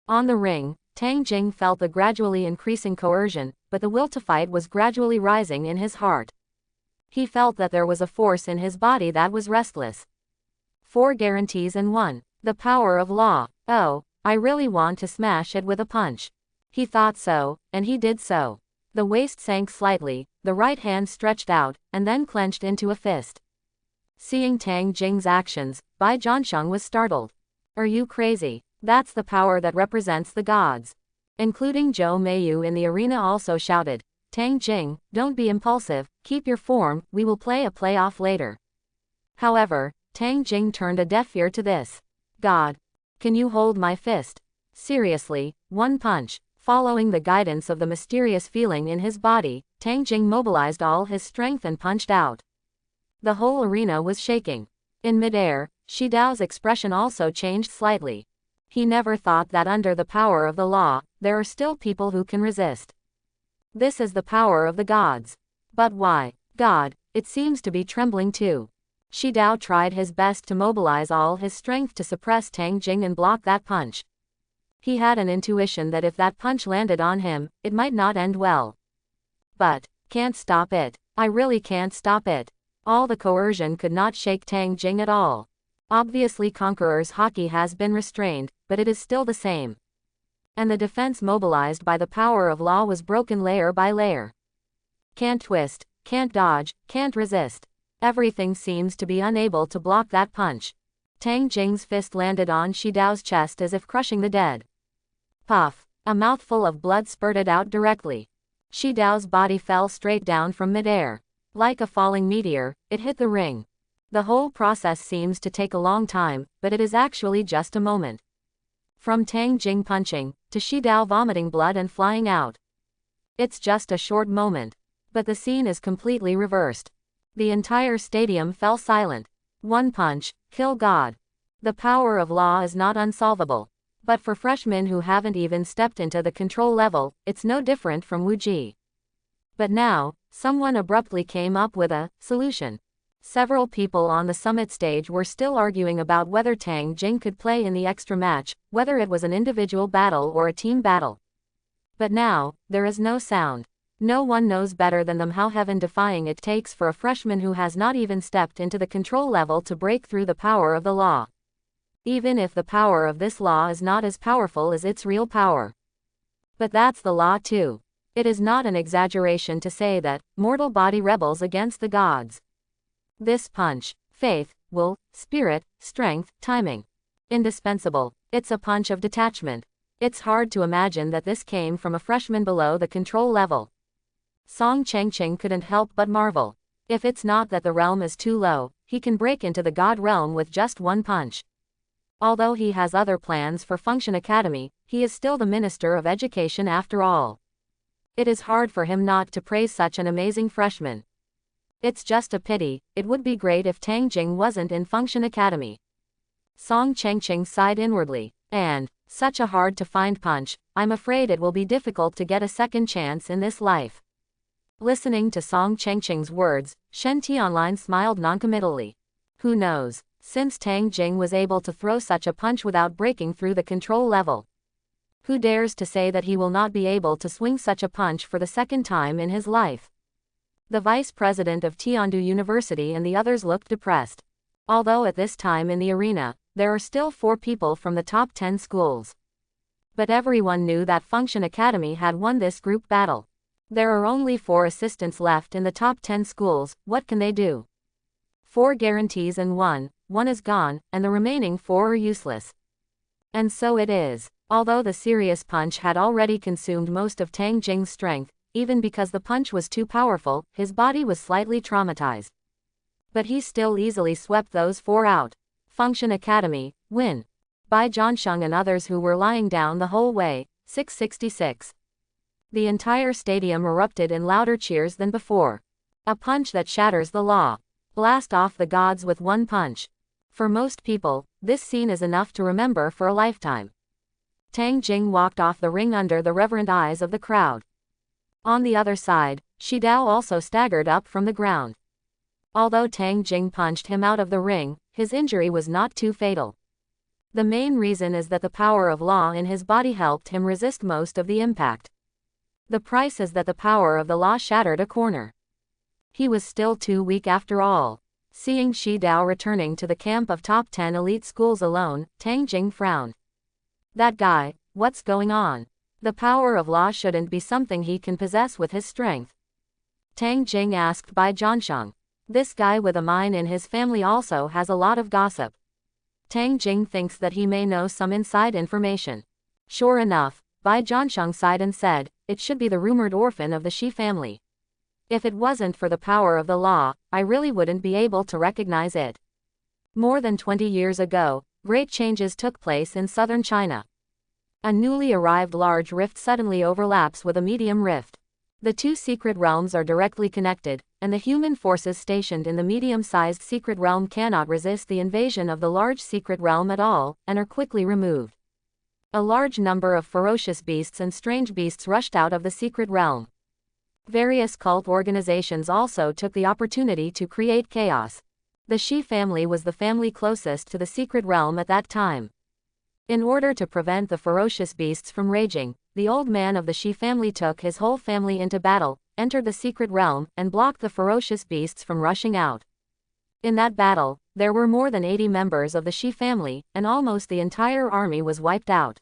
On the ring, Tang Jing felt the gradually increasing coercion, but the will to fight was gradually rising in his heart. He felt that there was a force in his body that was restless. 4 guarantees and 1. The power of law. Oh, I really want to smash it with a punch. He thought so, and he did so. The waist sank slightly, the right hand stretched out, and then clenched into a fist. Seeing Tang Jing's actions, Bai Zhansheng was startled. Are you crazy? That's the power that represents the gods. Including Zhou Meiyu in the arena also shouted, "Tang Jing, don't be impulsive, keep your form, we will play a playoff later." However, Tang Jing turned a deaf ear to this. "God, can you hold my fist? Seriously, 1 punch." Following the guidance of the mysterious feeling in his body, Tang Jing mobilized all his strength and punched out. The whole arena was shaking. In midair, Shi Dao's expression also changed slightly. He never thought that under the power of the law, there are still people who can resist. This is the power of the gods. But why? God, it seems to be trembling too. Shi Dao tried his best to mobilize all his strength to suppress Tang Jing and block that punch. He had an intuition that if that punch landed on him, it might not end well. But, can't stop it. I really can't stop it. All the coercion could not shake Tang Jing at all. Obviously Conqueror's haki has been restrained, but it is still the same. And the defense mobilized by the power of law was broken layer by layer. Can't twist, can't dodge, can't resist. Everything seems to be unable to block that punch. Tang Jing's fist landed on Shi Dao's chest as if crushing the dead. Puff! A mouthful of blood spurted out directly. Shi Dao's body fell straight down from midair. Like a falling meteor, it hit the ring. The whole process seems to take a long time, but it is actually just a moment. From Tang Jing punching, to Shi Dao vomiting blood and flying out. It's just a short moment. But the scene is completely reversed. The entire stadium fell silent. One punch, kill God. The power of law is not unsolvable. But for freshmen who haven't even stepped into the control level, it's no different from Wuji. But now, someone abruptly came up with a solution. Several people on the summit stage were still arguing about whether Tang Jing could play in the extra match, whether it was an individual battle or a team battle. But now, there is no sound. No one knows better than them how heaven-defying it takes for a freshman who has not even stepped into the control level to break through the power of the law. Even if the power of this law is not as powerful as its real power. But that's the law too. It is not an exaggeration to say that mortal body rebels against the gods. This punch, faith, will, spirit, strength, timing. Indispensable. It's a punch of detachment. It's hard to imagine that this came from a freshman below the control level. Song Chengqing couldn't help but marvel. If it's not that the realm is too low, he can break into the god realm with just one punch. Although he has other plans for Function Academy, he is still the Minister of Education after all. It is hard for him not to praise such an amazing freshman. It's just a pity, it would be great if Tang Jing wasn't in Function Academy. Song Chengqing sighed inwardly. And, such a hard-to-find punch, I'm afraid it will be difficult to get a second chance in this life. Listening to Song Chengqing's words, Shen Tianlin smiled noncommittally. Who knows, since Tang Jing was able to throw such a punch without breaking through the control level. Who dares to say that he will not be able to swing such a punch for the second time in his life? The vice president of Tiandu University and the others looked depressed. Although at this time in the arena, there are still 4 people from the top 10 schools. But everyone knew that Function Academy had won this group battle. There are only 4 assistants left in the top 10 schools, what can they do? 4 guarantees and one is gone, and the remaining 4 are useless. And so it is. Although the serious punch had already consumed most of Tang Jing's strength, even because the punch was too powerful, his body was slightly traumatized. But he still easily swept those 4 out. Function Academy, win. By Zhansheng and others who were lying down the whole way, 666. The entire stadium erupted in louder cheers than before. A punch that shatters the law. Blast off the gods with one punch. For most people, this scene is enough to remember for a lifetime. Tang Jing walked off the ring under the reverent eyes of the crowd. On the other side, Shi Dao also staggered up from the ground. Although Tang Jing punched him out of the ring, his injury was not too fatal. The main reason is that the power of law in his body helped him resist most of the impact. The price is that the power of the law shattered a corner. He was still too weak after all. Seeing Shi Dao returning to the camp of top 10 elite schools alone, Tang Jing frowned. That guy, what's going on? The power of law shouldn't be something he can possess with his strength. Tang Jing asked by Zhansheng. This guy with a mine in his family also has a lot of gossip. Tang Jing thinks that he may know some inside information. Sure enough, Bai Zhansheng sighed and said, it should be the rumored orphan of the Shi family. If it wasn't for the power of the law, I really wouldn't be able to recognize it. More than 20 years ago, great changes took place in southern China. A newly arrived large rift suddenly overlaps with a medium rift. The 2 secret realms are directly connected, and the human forces stationed in the medium-sized secret realm cannot resist the invasion of the large secret realm at all, and are quickly removed. A large number of ferocious beasts and strange beasts rushed out of the secret realm. Various cult organizations also took the opportunity to create chaos. The Shi family was the family closest to the secret realm at that time. In order to prevent the ferocious beasts from raging, the old man of the Shi family took his whole family into battle, entered the secret realm, and blocked the ferocious beasts from rushing out. In that battle, there were more than 80 members of the Shi family, and almost the entire army was wiped out.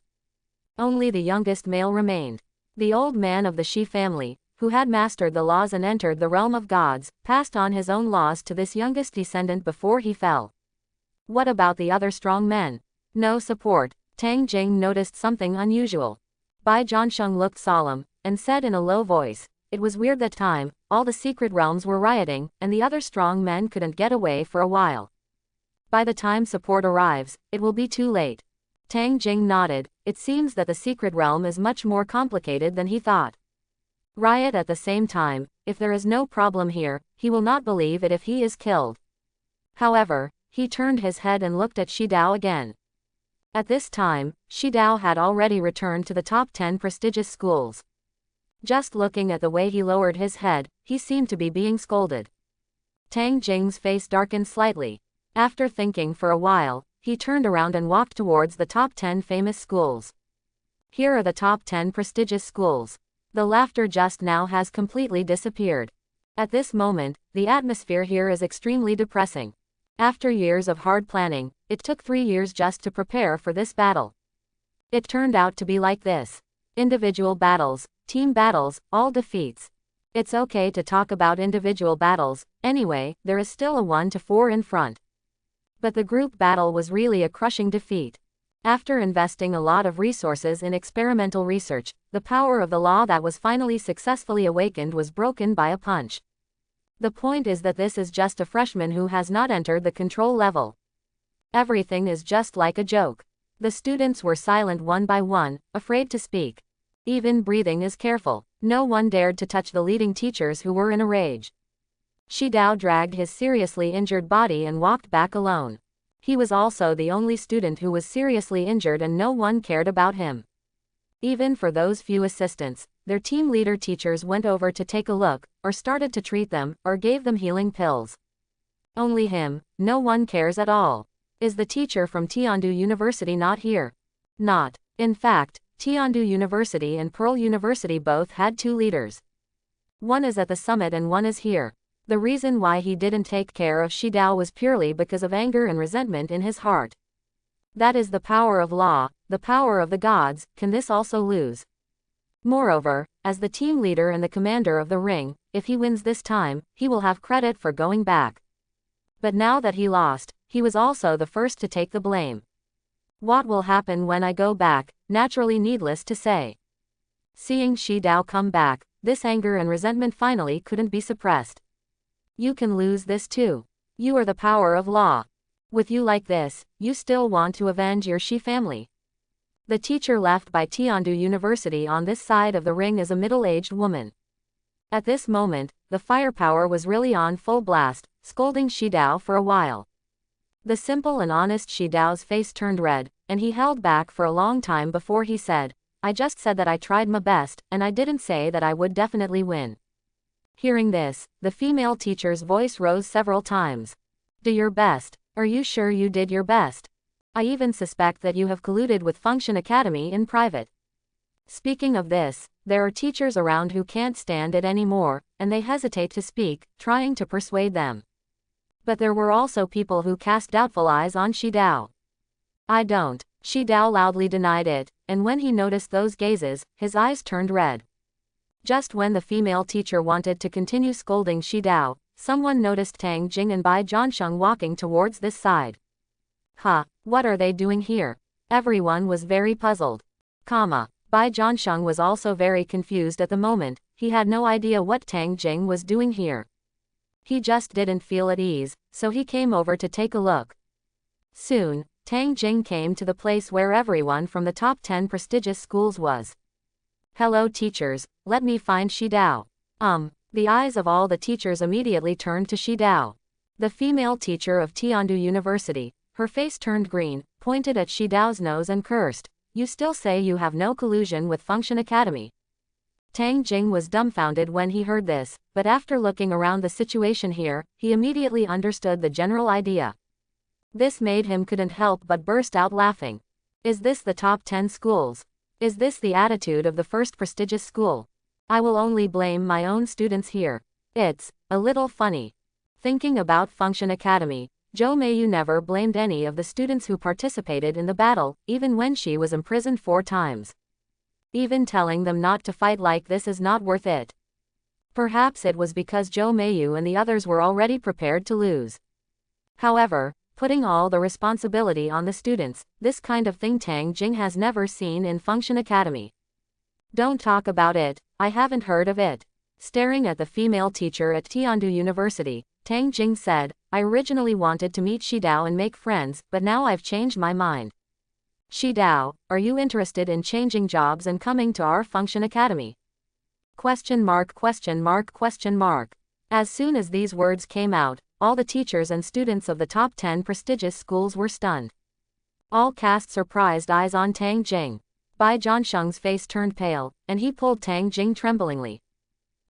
Only the youngest male remained. The old man of the Shi family, who had mastered the laws and entered the realm of gods, passed on his own laws to this youngest descendant before he fell. What about the other strong men? No support. Tang Jing noticed something unusual. Bai Zhansheng looked solemn, and said in a low voice, it was weird that time, all the secret realms were rioting, and the other strong men couldn't get away for a while. By the time support arrives, it will be too late. Tang Jing nodded. It seems that the secret realm is much more complicated than he thought. Riot at the same time, if there is no problem here, he will not believe it if he is killed. However, He turned his head and looked at Shidao again. At this time, Shidao had already returned to the top 10 prestigious schools. Just looking at the way he lowered his head, he seemed to be being scolded. Tang Jing's face darkened slightly. After thinking for a while, he turned around and walked towards the top 10 famous schools. Here are the top 10 prestigious schools. The laughter just now has completely disappeared. At this moment, the atmosphere here is extremely depressing. After years of hard planning, it took 3 years just to prepare for this battle. It turned out to be like this. Individual battles, team battles, all defeats. It's okay to talk about individual battles, anyway, there is still a 1-4 in front. But the group battle was really a crushing defeat. After investing a lot of resources in experimental research, the power of the law that was finally successfully awakened was broken by a punch. The point is that this is just a freshman who has not entered the control level. Everything is just like a joke. The students were silent one by one, afraid to speak. Even breathing is careful. No one dared to touch the leading teachers who were in a rage. Shidao dragged his seriously injured body and walked back alone. He was also the only student who was seriously injured and no one cared about him. Even for those few assistants, their team leader teachers went over to take a look, or started to treat them, or gave them healing pills. Only him, no one cares at all. Is the teacher from Tiandu University not here? Not. In fact, Tiandu University and Pearl University both had 2 leaders. One is at the summit and one is here. The reason why he didn't take care of Shidao was purely because of anger and resentment in his heart. That is the power of law, the power of the gods. Can this also lose? Moreover, as the team leader and the commander of the ring, if he wins this time, he will have credit for going back. But now that he lost, he was also the first to take the blame. What will happen when I go back? Naturally needless to say. Seeing Shidao come back, this anger and resentment finally couldn't be suppressed. You can lose this too. You are the power of law. With you like this, you still want to avenge your Shi family. The teacher left by Tiandu University on this side of the ring is a middle-aged woman. At this moment, the firepower was really on full blast, scolding Shidao for a while. The simple and honest Shidao's face turned red, and he held back for a long time before he said, I just said that I tried my best, and I didn't say that I would definitely win. Hearing this, the female teacher's voice rose several times. Do your best. Are you sure you did your best? I even suspect that you have colluded with Function Academy in private. Speaking of this, there are teachers around who can't stand it anymore, and they hesitate to speak, trying to persuade them. But there were also people who cast doubtful eyes on Shidao. I don't. Shidao loudly denied it, and when he noticed those gazes, his eyes turned red. Just when the female teacher wanted to continue scolding Shidao, someone noticed Tang Jing and Bai Zhansheng walking towards this side. What are they doing here? Everyone was very puzzled. Bai Zhansheng was also very confused at the moment. He had no idea what Tang Jing was doing here. He just didn't feel at ease, so he came over to take a look. Soon, Tang Jing came to the place where everyone from the top 10 prestigious schools was. Hello teachers, let me find Shidao. The eyes of all the teachers immediately turned to Shidao. The female teacher of Tiandu University, her face turned green, pointed at Shidao's nose and cursed. You still say you have no collusion with Function Academy? Tang Jing was dumbfounded when he heard this, but after looking around the situation here, he immediately understood the general idea. This made him couldn't help but burst out laughing. Is this the top 10 schools? Is this the attitude of the first prestigious school? I will only blame my own students here. It's a little funny. Thinking about Function Academy, Zhou Meiyu never blamed any of the students who participated in the battle, even when she was imprisoned 4 times. Even telling them not to fight like this is not worth it. Perhaps it was because Zhou Meiyu and the others were already prepared to lose. However, putting all the responsibility on the students, this kind of thing Tang Jing has never seen in Function Academy. Don't talk about it, I haven't heard of it. Staring at the female teacher at Tiandu University, Tang Jing said, I originally wanted to meet Shidao and make friends, but now I've changed my mind. Shidao, are you interested in changing jobs and coming to our Function Academy? ? As soon as these words came out, all the teachers and students of the top 10 prestigious schools were stunned. All cast surprised eyes on Tang Jing. Bai Zhansheng's face turned pale, and he pulled Tang Jing tremblingly.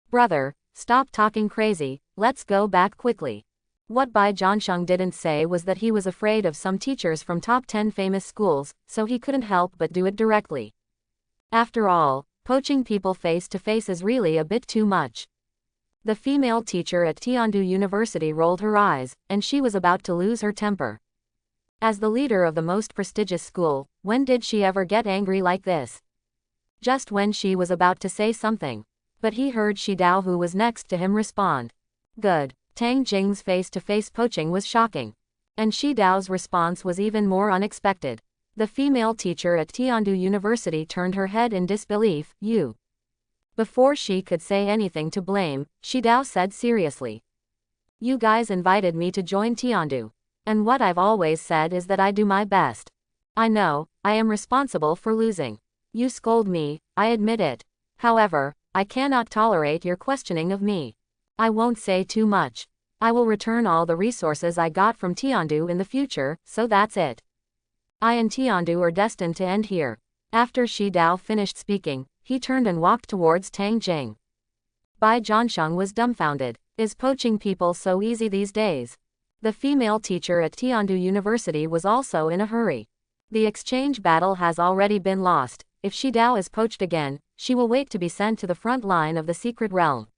Brother, stop talking crazy, let's go back quickly. What Bai Zhansheng didn't say was that he was afraid of some teachers from top 10 famous schools, so he couldn't help but do it directly. After all, poaching people face to face is really a bit too much. The female teacher at Tiandu University rolled her eyes, and she was about to lose her temper. As the leader of the most prestigious school, when did she ever get angry like this? Just when she was about to say something. But he heard Shi Dao, who was next to him, respond. Good. Tang Jing's face-to-face poaching was shocking. And Shi Dao's response was even more unexpected. The female teacher at Tiandu University turned her head in disbelief. You. Before she could say anything to blame, Shi Dao said seriously. You guys invited me to join Tiandu. And what I've always said is that I do my best. I know, I am responsible for losing. You scold me, I admit it. However, I cannot tolerate your questioning of me. I won't say too much. I will return all the resources I got from Tiandu in the future, so that's it. I and Tiandu are destined to end here. After Shi Dao finished speaking, he turned and walked towards Tang Jing. Bai Zhansheng was dumbfounded. Is poaching people so easy these days? The female teacher at Tiandu University was also in a hurry. The exchange battle has already been lost. If Shi Dao is poached again, she will wait to be sent to the front line of the secret realm.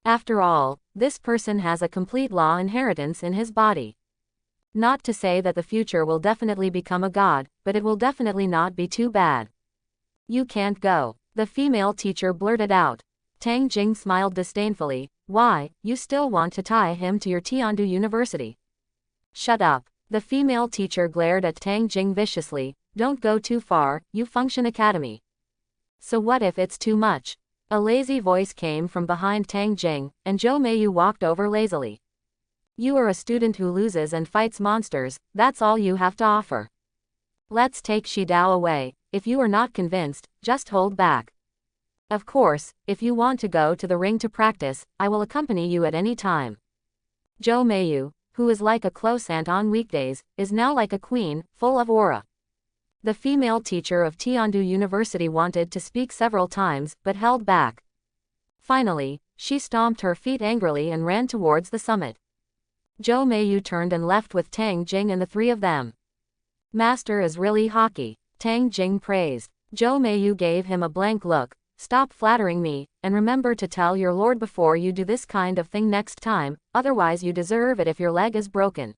After all, this person has a complete law inheritance in his body. Not to say that the future will definitely become a god, but it will definitely not be too bad. You can't go, the female teacher blurted out. Tang Jing smiled disdainfully. Why, you still want to tie him to your Tiandu University? Shut up. The female teacher glared at Tang Jing viciously. Don't go too far, you Function Academy. So what if it's too much? A lazy voice came from behind Tang Jing, and Zhou Meiyu walked over lazily. You are a student who loses and fights monsters, that's all you have to offer. Let's take Shi Dao away. If you are not convinced, just hold back. Of course, if you want to go to the ring to practice, I will accompany you at any time. Zhou Meiyu, who is like a close aunt on weekdays, is now like a queen, full of aura. The female teacher of Tiandu University wanted to speak several times, but held back. Finally, she stomped her feet angrily and ran towards the summit. Zhou Meiyu turned and left with Tang Jing and the three of them. Master is really hockey, Tang Jing praised. Zhou Meiyu gave him a blank look. Stop flattering me, and remember to tell your lord before you do this kind of thing next time, otherwise you deserve it if your leg is broken.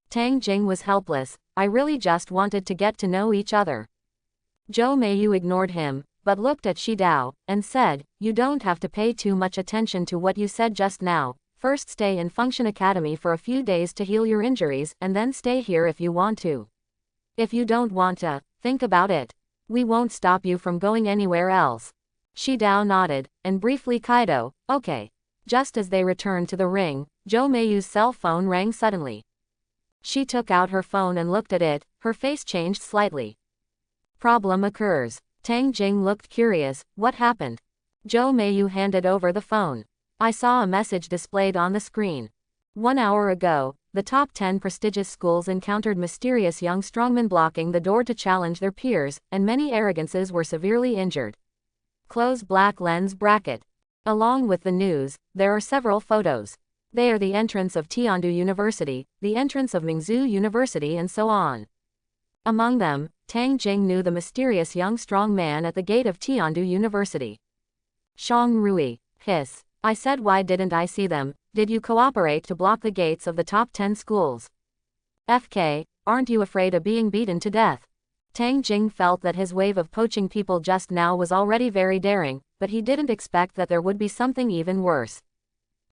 Tang Jing was helpless. I really just wanted to get to know each other. Zhou Meiyu ignored him, but looked at Shi Dao, and said, you don't have to pay too much attention to what you said just now. First stay in Function Academy for a few days to heal your injuries, and then stay here if you want to. If you don't want to, think about it. We won't stop you from going anywhere else. Shi Dao nodded, and briefly Kaido, okay. Just as they returned to the ring, Zhou Meiyu's cell phone rang suddenly. She took out her phone and looked at it, her face changed slightly. Problem occurs. Tang Jing looked curious, what happened? Zhou Meiyu handed over the phone. I saw a message displayed on the screen. 1 hour ago, the top 10 prestigious schools encountered mysterious young strongmen blocking the door to challenge their peers, and many arrogances were severely injured. Close black lens bracket. Along with the news, there are several photos. They are the entrance of Tiandu University, the entrance of Mingzhu University and so on. Among them, Tang Jing knew the mysterious young strong man at the gate of Tiandu University. Shang Rui, hiss. I said why didn't I see them, did you cooperate to block the gates of the top 10 schools? FK, aren't you afraid of being beaten to death? Tang Jing felt that his wave of poaching people just now was already very daring, but he didn't expect that there would be something even worse.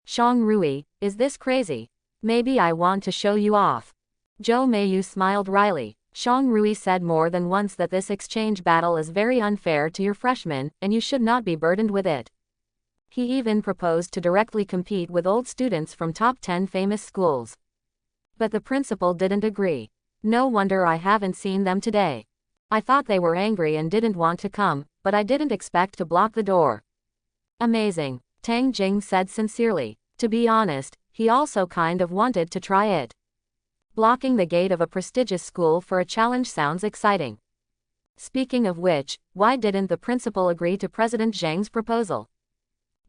Shang Rui, is this crazy? Maybe I want to show you off. Zhou Meiyu smiled wryly. Shang Rui said more than once that this exchange battle is very unfair to your freshmen, and you should not be burdened with it. He even proposed to directly compete with old students from top 10 famous schools. But the principal didn't agree. No wonder I haven't seen them today. I thought they were angry and didn't want to come, but I didn't expect to block the door. Amazing, Tang Jing said sincerely. To be honest, he also kind of wanted to try it. Blocking the gate of a prestigious school for a challenge sounds exciting. Speaking of which, why didn't the principal agree to President Zhang's proposal?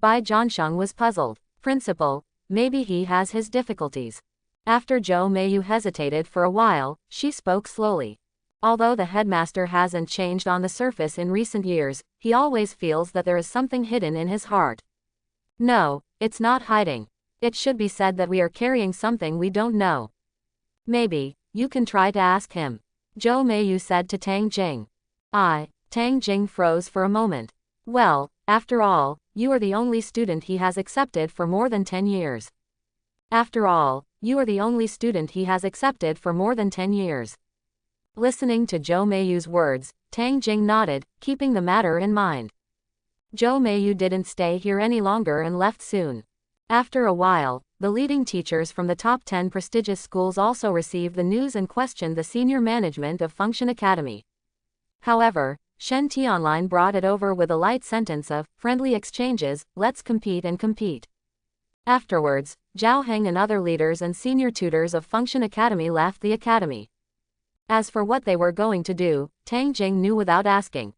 Bai Zhansheng was puzzled. Principal, maybe he has his difficulties. After Zhou Meiyu hesitated for a while, she spoke slowly. Although the headmaster hasn't changed on the surface in recent years, he always feels that there is something hidden in his heart. No, it's not hiding. It should be said that we are carrying something we don't know. Maybe, you can try to ask him. Zhou Meiyu said to Tang Jing. Tang Jing froze for a moment. Well, after all, you are the only student he has accepted for more than 10 years. After all, you are the only student he has accepted for more than 10 years. Listening to Zhou Meiyu's words, Tang Jing nodded, keeping the matter in mind. Zhou Meiyu didn't stay here any longer and left soon. After a while, the leading teachers from the top 10 prestigious schools also received the news and questioned the senior management of Function Academy. However, Shen Tianlin brought it over with a light sentence of, friendly exchanges, let's compete and compete. Afterwards, Zhao Heng and other leaders and senior tutors of Function Academy left the academy. As for what they were going to do, Tang Jing knew without asking.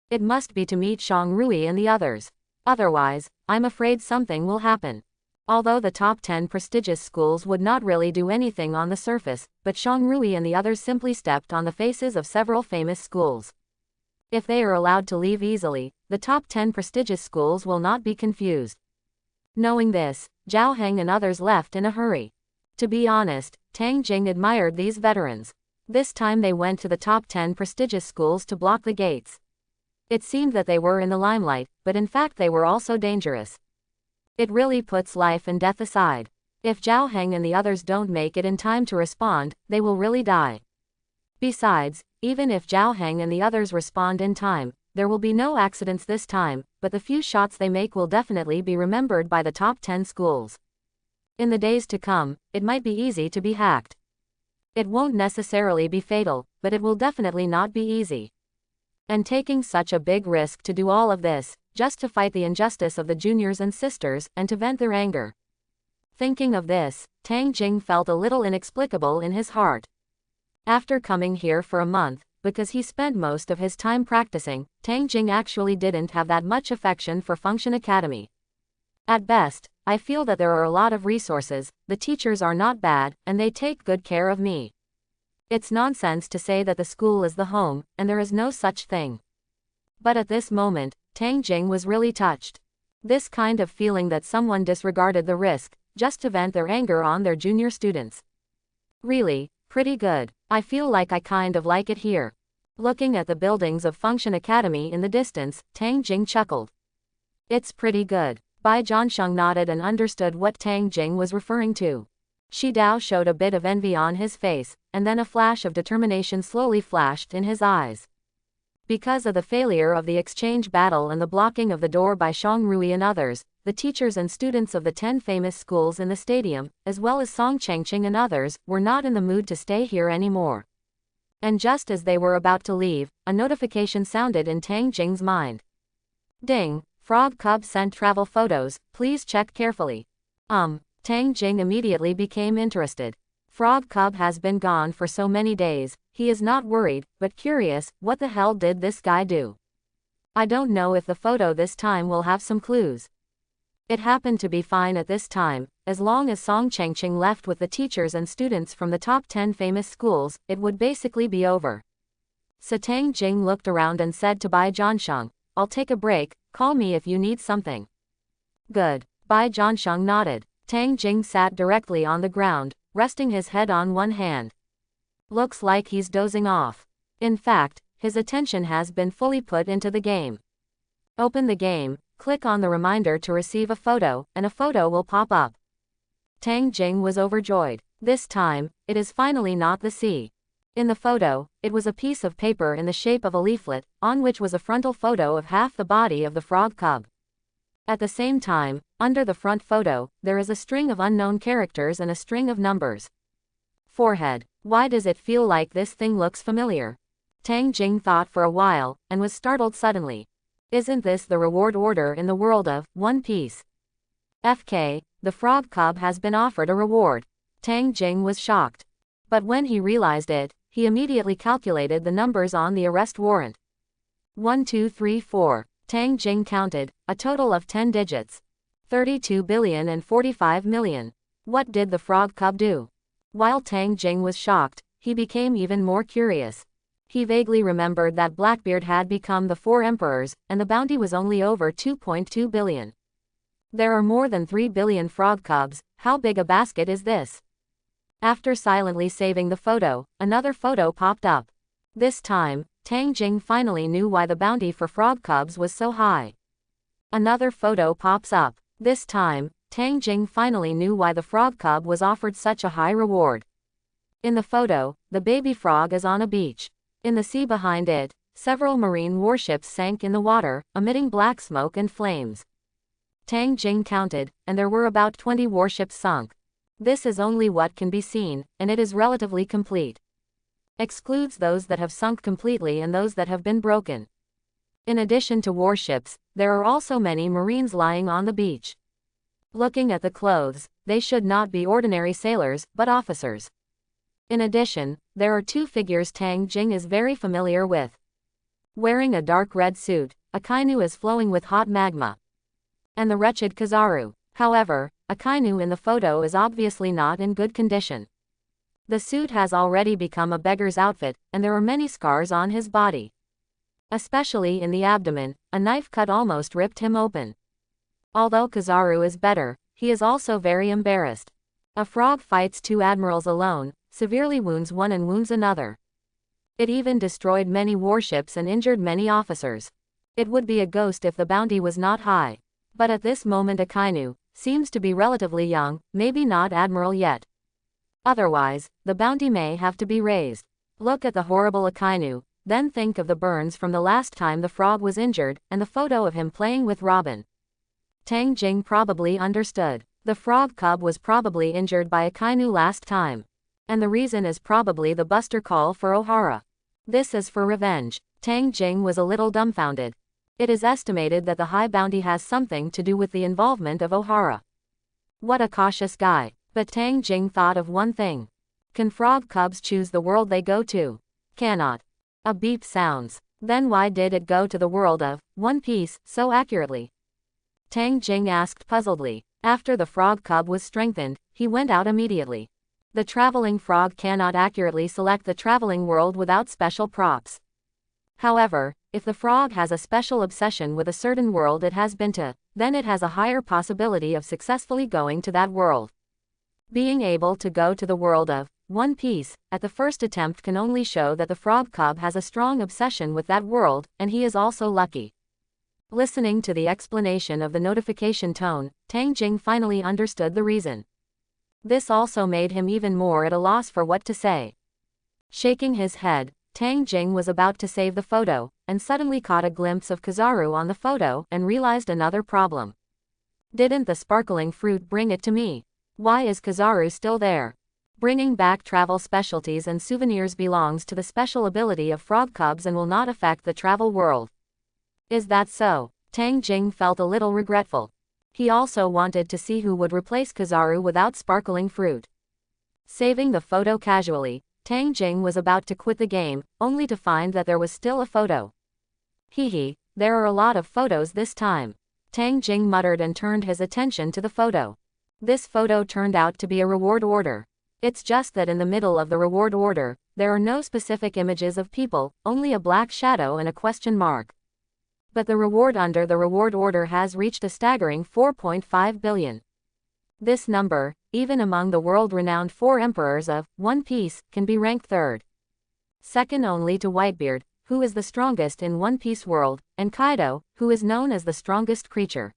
It must be to meet Shang Rui and the others. Otherwise, I'm afraid something will happen. Although the top 10 prestigious schools would not really do anything on the surface, but Shang Rui and the others simply stepped on the faces of several famous schools. If they are allowed to leave easily, the top 10 prestigious schools will not be confused. Knowing this, Zhao Heng and others left in a hurry. To be honest, Tang Jing admired these veterans. This time they went to the top 10 prestigious schools to block the gates. It seemed that they were in the limelight, but in fact they were also dangerous. It really puts life and death aside. If Zhao Heng and the others don't make it in time to respond, they will really die. Besides, even if Zhao Heng and the others respond in time, there will be no accidents this time, but the few shots they make will definitely be remembered by the top 10 schools. In the days to come, it might be easy to be hacked. It won't necessarily be fatal, but it will definitely not be easy. And taking such a big risk to do all of this, just to fight the injustice of the juniors and sisters, and to vent their anger. Thinking of this, Tang Jing felt a little inexplicable in his heart. After coming here for a month, because he spent most of his time practicing, Tang Jing actually didn't have that much affection for Function Academy. At best, I feel that there are a lot of resources, the teachers are not bad, and they take good care of me. It's nonsense to say that the school is the home, and there is no such thing. But at this moment, Tang Jing was really touched. This kind of feeling that someone disregarded the risk, just to vent their anger on their junior students. Really, pretty good. I feel like I kind of like it here. Looking at the buildings of Function Academy in the distance, Tang Jing chuckled. It's pretty good. Bai Zhansheng nodded and understood what Tang Jing was referring to. Shi Dao showed a bit of envy on his face, and then a flash of determination slowly flashed in his eyes. Because of the failure of the exchange battle and the blocking of the door by Shang Rui and others, the teachers and students of the 10 famous schools in the stadium, as well as Song Chengqing and others, were not in the mood to stay here anymore. And just as they were about to leave, a notification sounded in Tang Jing's mind. Ding, Frog Cub sent travel photos, please check carefully. Tang Jing immediately became interested. Frog Cub has been gone for so many days, he is not worried, but curious, what the hell did this guy do? I don't know if the photo this time will have some clues. It happened to be fine at this time, as long as Song Chengqing left with the teachers and students from the top 10 famous schools, it would basically be over. So Tang Jing looked around and said to Bai Zhansheng, I'll take a break, call me if you need something. Good. Bai Zhansheng nodded. Tang Jing sat directly on the ground, resting his head on one hand. Looks like he's dozing off. In fact, his attention has been fully put into the game. Open the game, click on the reminder to receive a photo, and a photo will pop up. Tang Jing was overjoyed. This time, it is finally not the sea. In the photo, it was a piece of paper in the shape of a leaflet, on which was a frontal photo of half the body of the frog cub. At the same time, under the front photo, there is a string of unknown characters and a string of numbers. Forehead. Why does it feel like this thing looks familiar? Tang Jing thought for a while, and was startled suddenly. Isn't this the reward order in the world of One Piece? FK, the frog cub has been offered a reward. Tang Jing was shocked. But when he realized it, he immediately calculated the numbers on the arrest warrant. 1 2 3 4. Tang Jing counted, a total of 10 digits. 32 billion and 45 million. What did the frog cub do? While Tang Jing was shocked, he became even more curious. He vaguely remembered that Blackbeard had become the 4 emperors, and the bounty was only over 2.2 billion. There are more than 3 billion frog cubs. How big a basket is this? After silently saving the photo, another photo popped up. This time, Tang Jing finally knew why the bounty for frog cubs was so high. Another photo pops up. This time, Tang Jing finally knew why the frog cub was offered such a high reward. In the photo, the baby frog is on a beach. In the sea behind it, several marine warships sank in the water, emitting black smoke and flames. Tang Jing counted, and there were about 20 warships sunk. This is only what can be seen, and it is relatively complete. Excludes those that have sunk completely and those that have been broken. In addition to warships, there are also many marines lying on the beach. Looking at the clothes, they should not be ordinary sailors, but officers. In addition, there are 2 figures Tang Jing is very familiar with. Wearing a dark red suit, Akainu is flowing with hot magma. And the wretched Kizaru. However, Akainu in the photo is obviously not in good condition. The suit has already become a beggar's outfit, and there are many scars on his body. Especially in the abdomen, a knife cut almost ripped him open. Although Kizaru is better, he is also very embarrassed. A frog fights 2 admirals alone, severely wounds one and wounds another. It even destroyed many warships and injured many officers. It would be a ghost if the bounty was not high. But at this moment Akainu seems to be relatively young, maybe not admiral yet. Otherwise, the bounty may have to be raised. Look at the horrible Akainu, then think of the burns from the last time the frog was injured, and the photo of him playing with Robin. Tang Jing probably understood. The frog cub was probably injured by Akainu last time. And the reason is probably the buster call for Ohara. This is for revenge. Tang Jing was a little dumbfounded. It is estimated that the high bounty has something to do with the involvement of Ohara. What a cautious guy. But Tang Jing thought of one thing. Can frog cubs choose the world they go to? Cannot. A beep sounds. Then why did it go to the world of One Piece so accurately? Tang Jing asked puzzledly. After the frog cub was strengthened, he went out immediately. The traveling frog cannot accurately select the traveling world without special props. However, if the frog has a special obsession with a certain world it has been to, then it has a higher possibility of successfully going to that world. Being able to go to the world of One Piece at the first attempt can only show that the frog cub has a strong obsession with that world, and he is also lucky. Listening to the explanation of the notification tone, Tang Jing finally understood the reason. This also made him even more at a loss for what to say. Shaking his head, Tang Jing was about to save the photo, and suddenly caught a glimpse of Kizaru on the photo and realized another problem. Didn't the sparkling fruit bring it to me? Why is Kizaru still there? Bringing back travel specialties and souvenirs belongs to the special ability of frog cubs and will not affect the travel world. Is that so? Tang Jing felt a little regretful. He also wanted to see who would replace Kizaru without sparkling fruit. Saving the photo casually, Tang Jing was about to quit the game, only to find that there was still a photo. Hehe, there are a lot of photos this time. Tang Jing muttered and turned his attention to the photo. This photo turned out to be a reward order. It's just that in the middle of the reward order, there are no specific images of people, only a black shadow and a question mark. But the reward under the reward order has reached a staggering 4.5 billion. This number, even among the world-renowned 4 emperors of One Piece, can be ranked 3rd. Second only to Whitebeard, who is the strongest in One Piece world, and Kaido, who is known as the strongest creature.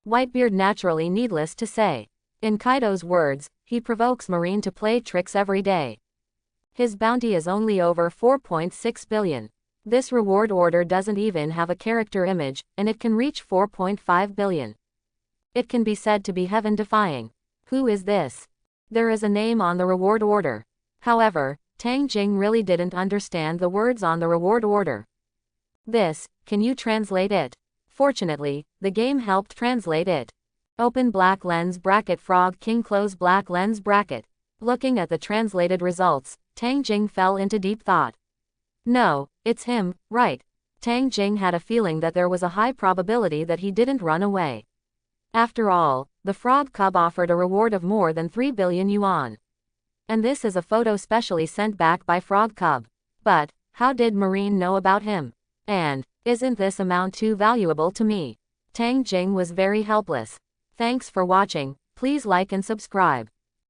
Whitebeard naturally needless to say. In Kaido's words, he provokes Marine to play tricks every day. His bounty is only over 4.6 billion. This reward order doesn't even have a character image, and it can reach 4.5 billion. It can be said to be heaven-defying. Who is this? There is a name on the reward order. However, Tang Jing really didn't understand the words on the reward order. This, can you translate it? Fortunately, the game helped translate it. Open black lens bracket Frog King close black lens bracket. Looking at the translated results, Tang Jing fell into deep thought. No, it's him, right? Tang Jing had a feeling that there was a high probability that he didn't run away. After all, the frog cub offered a reward of more than 3 billion yuan. And this is a photo specially sent back by Frog Cub. But, how did Marine know about him? And, isn't this amount too valuable to me? Tang Jing was very helpless. Thanks for watching, please like and subscribe.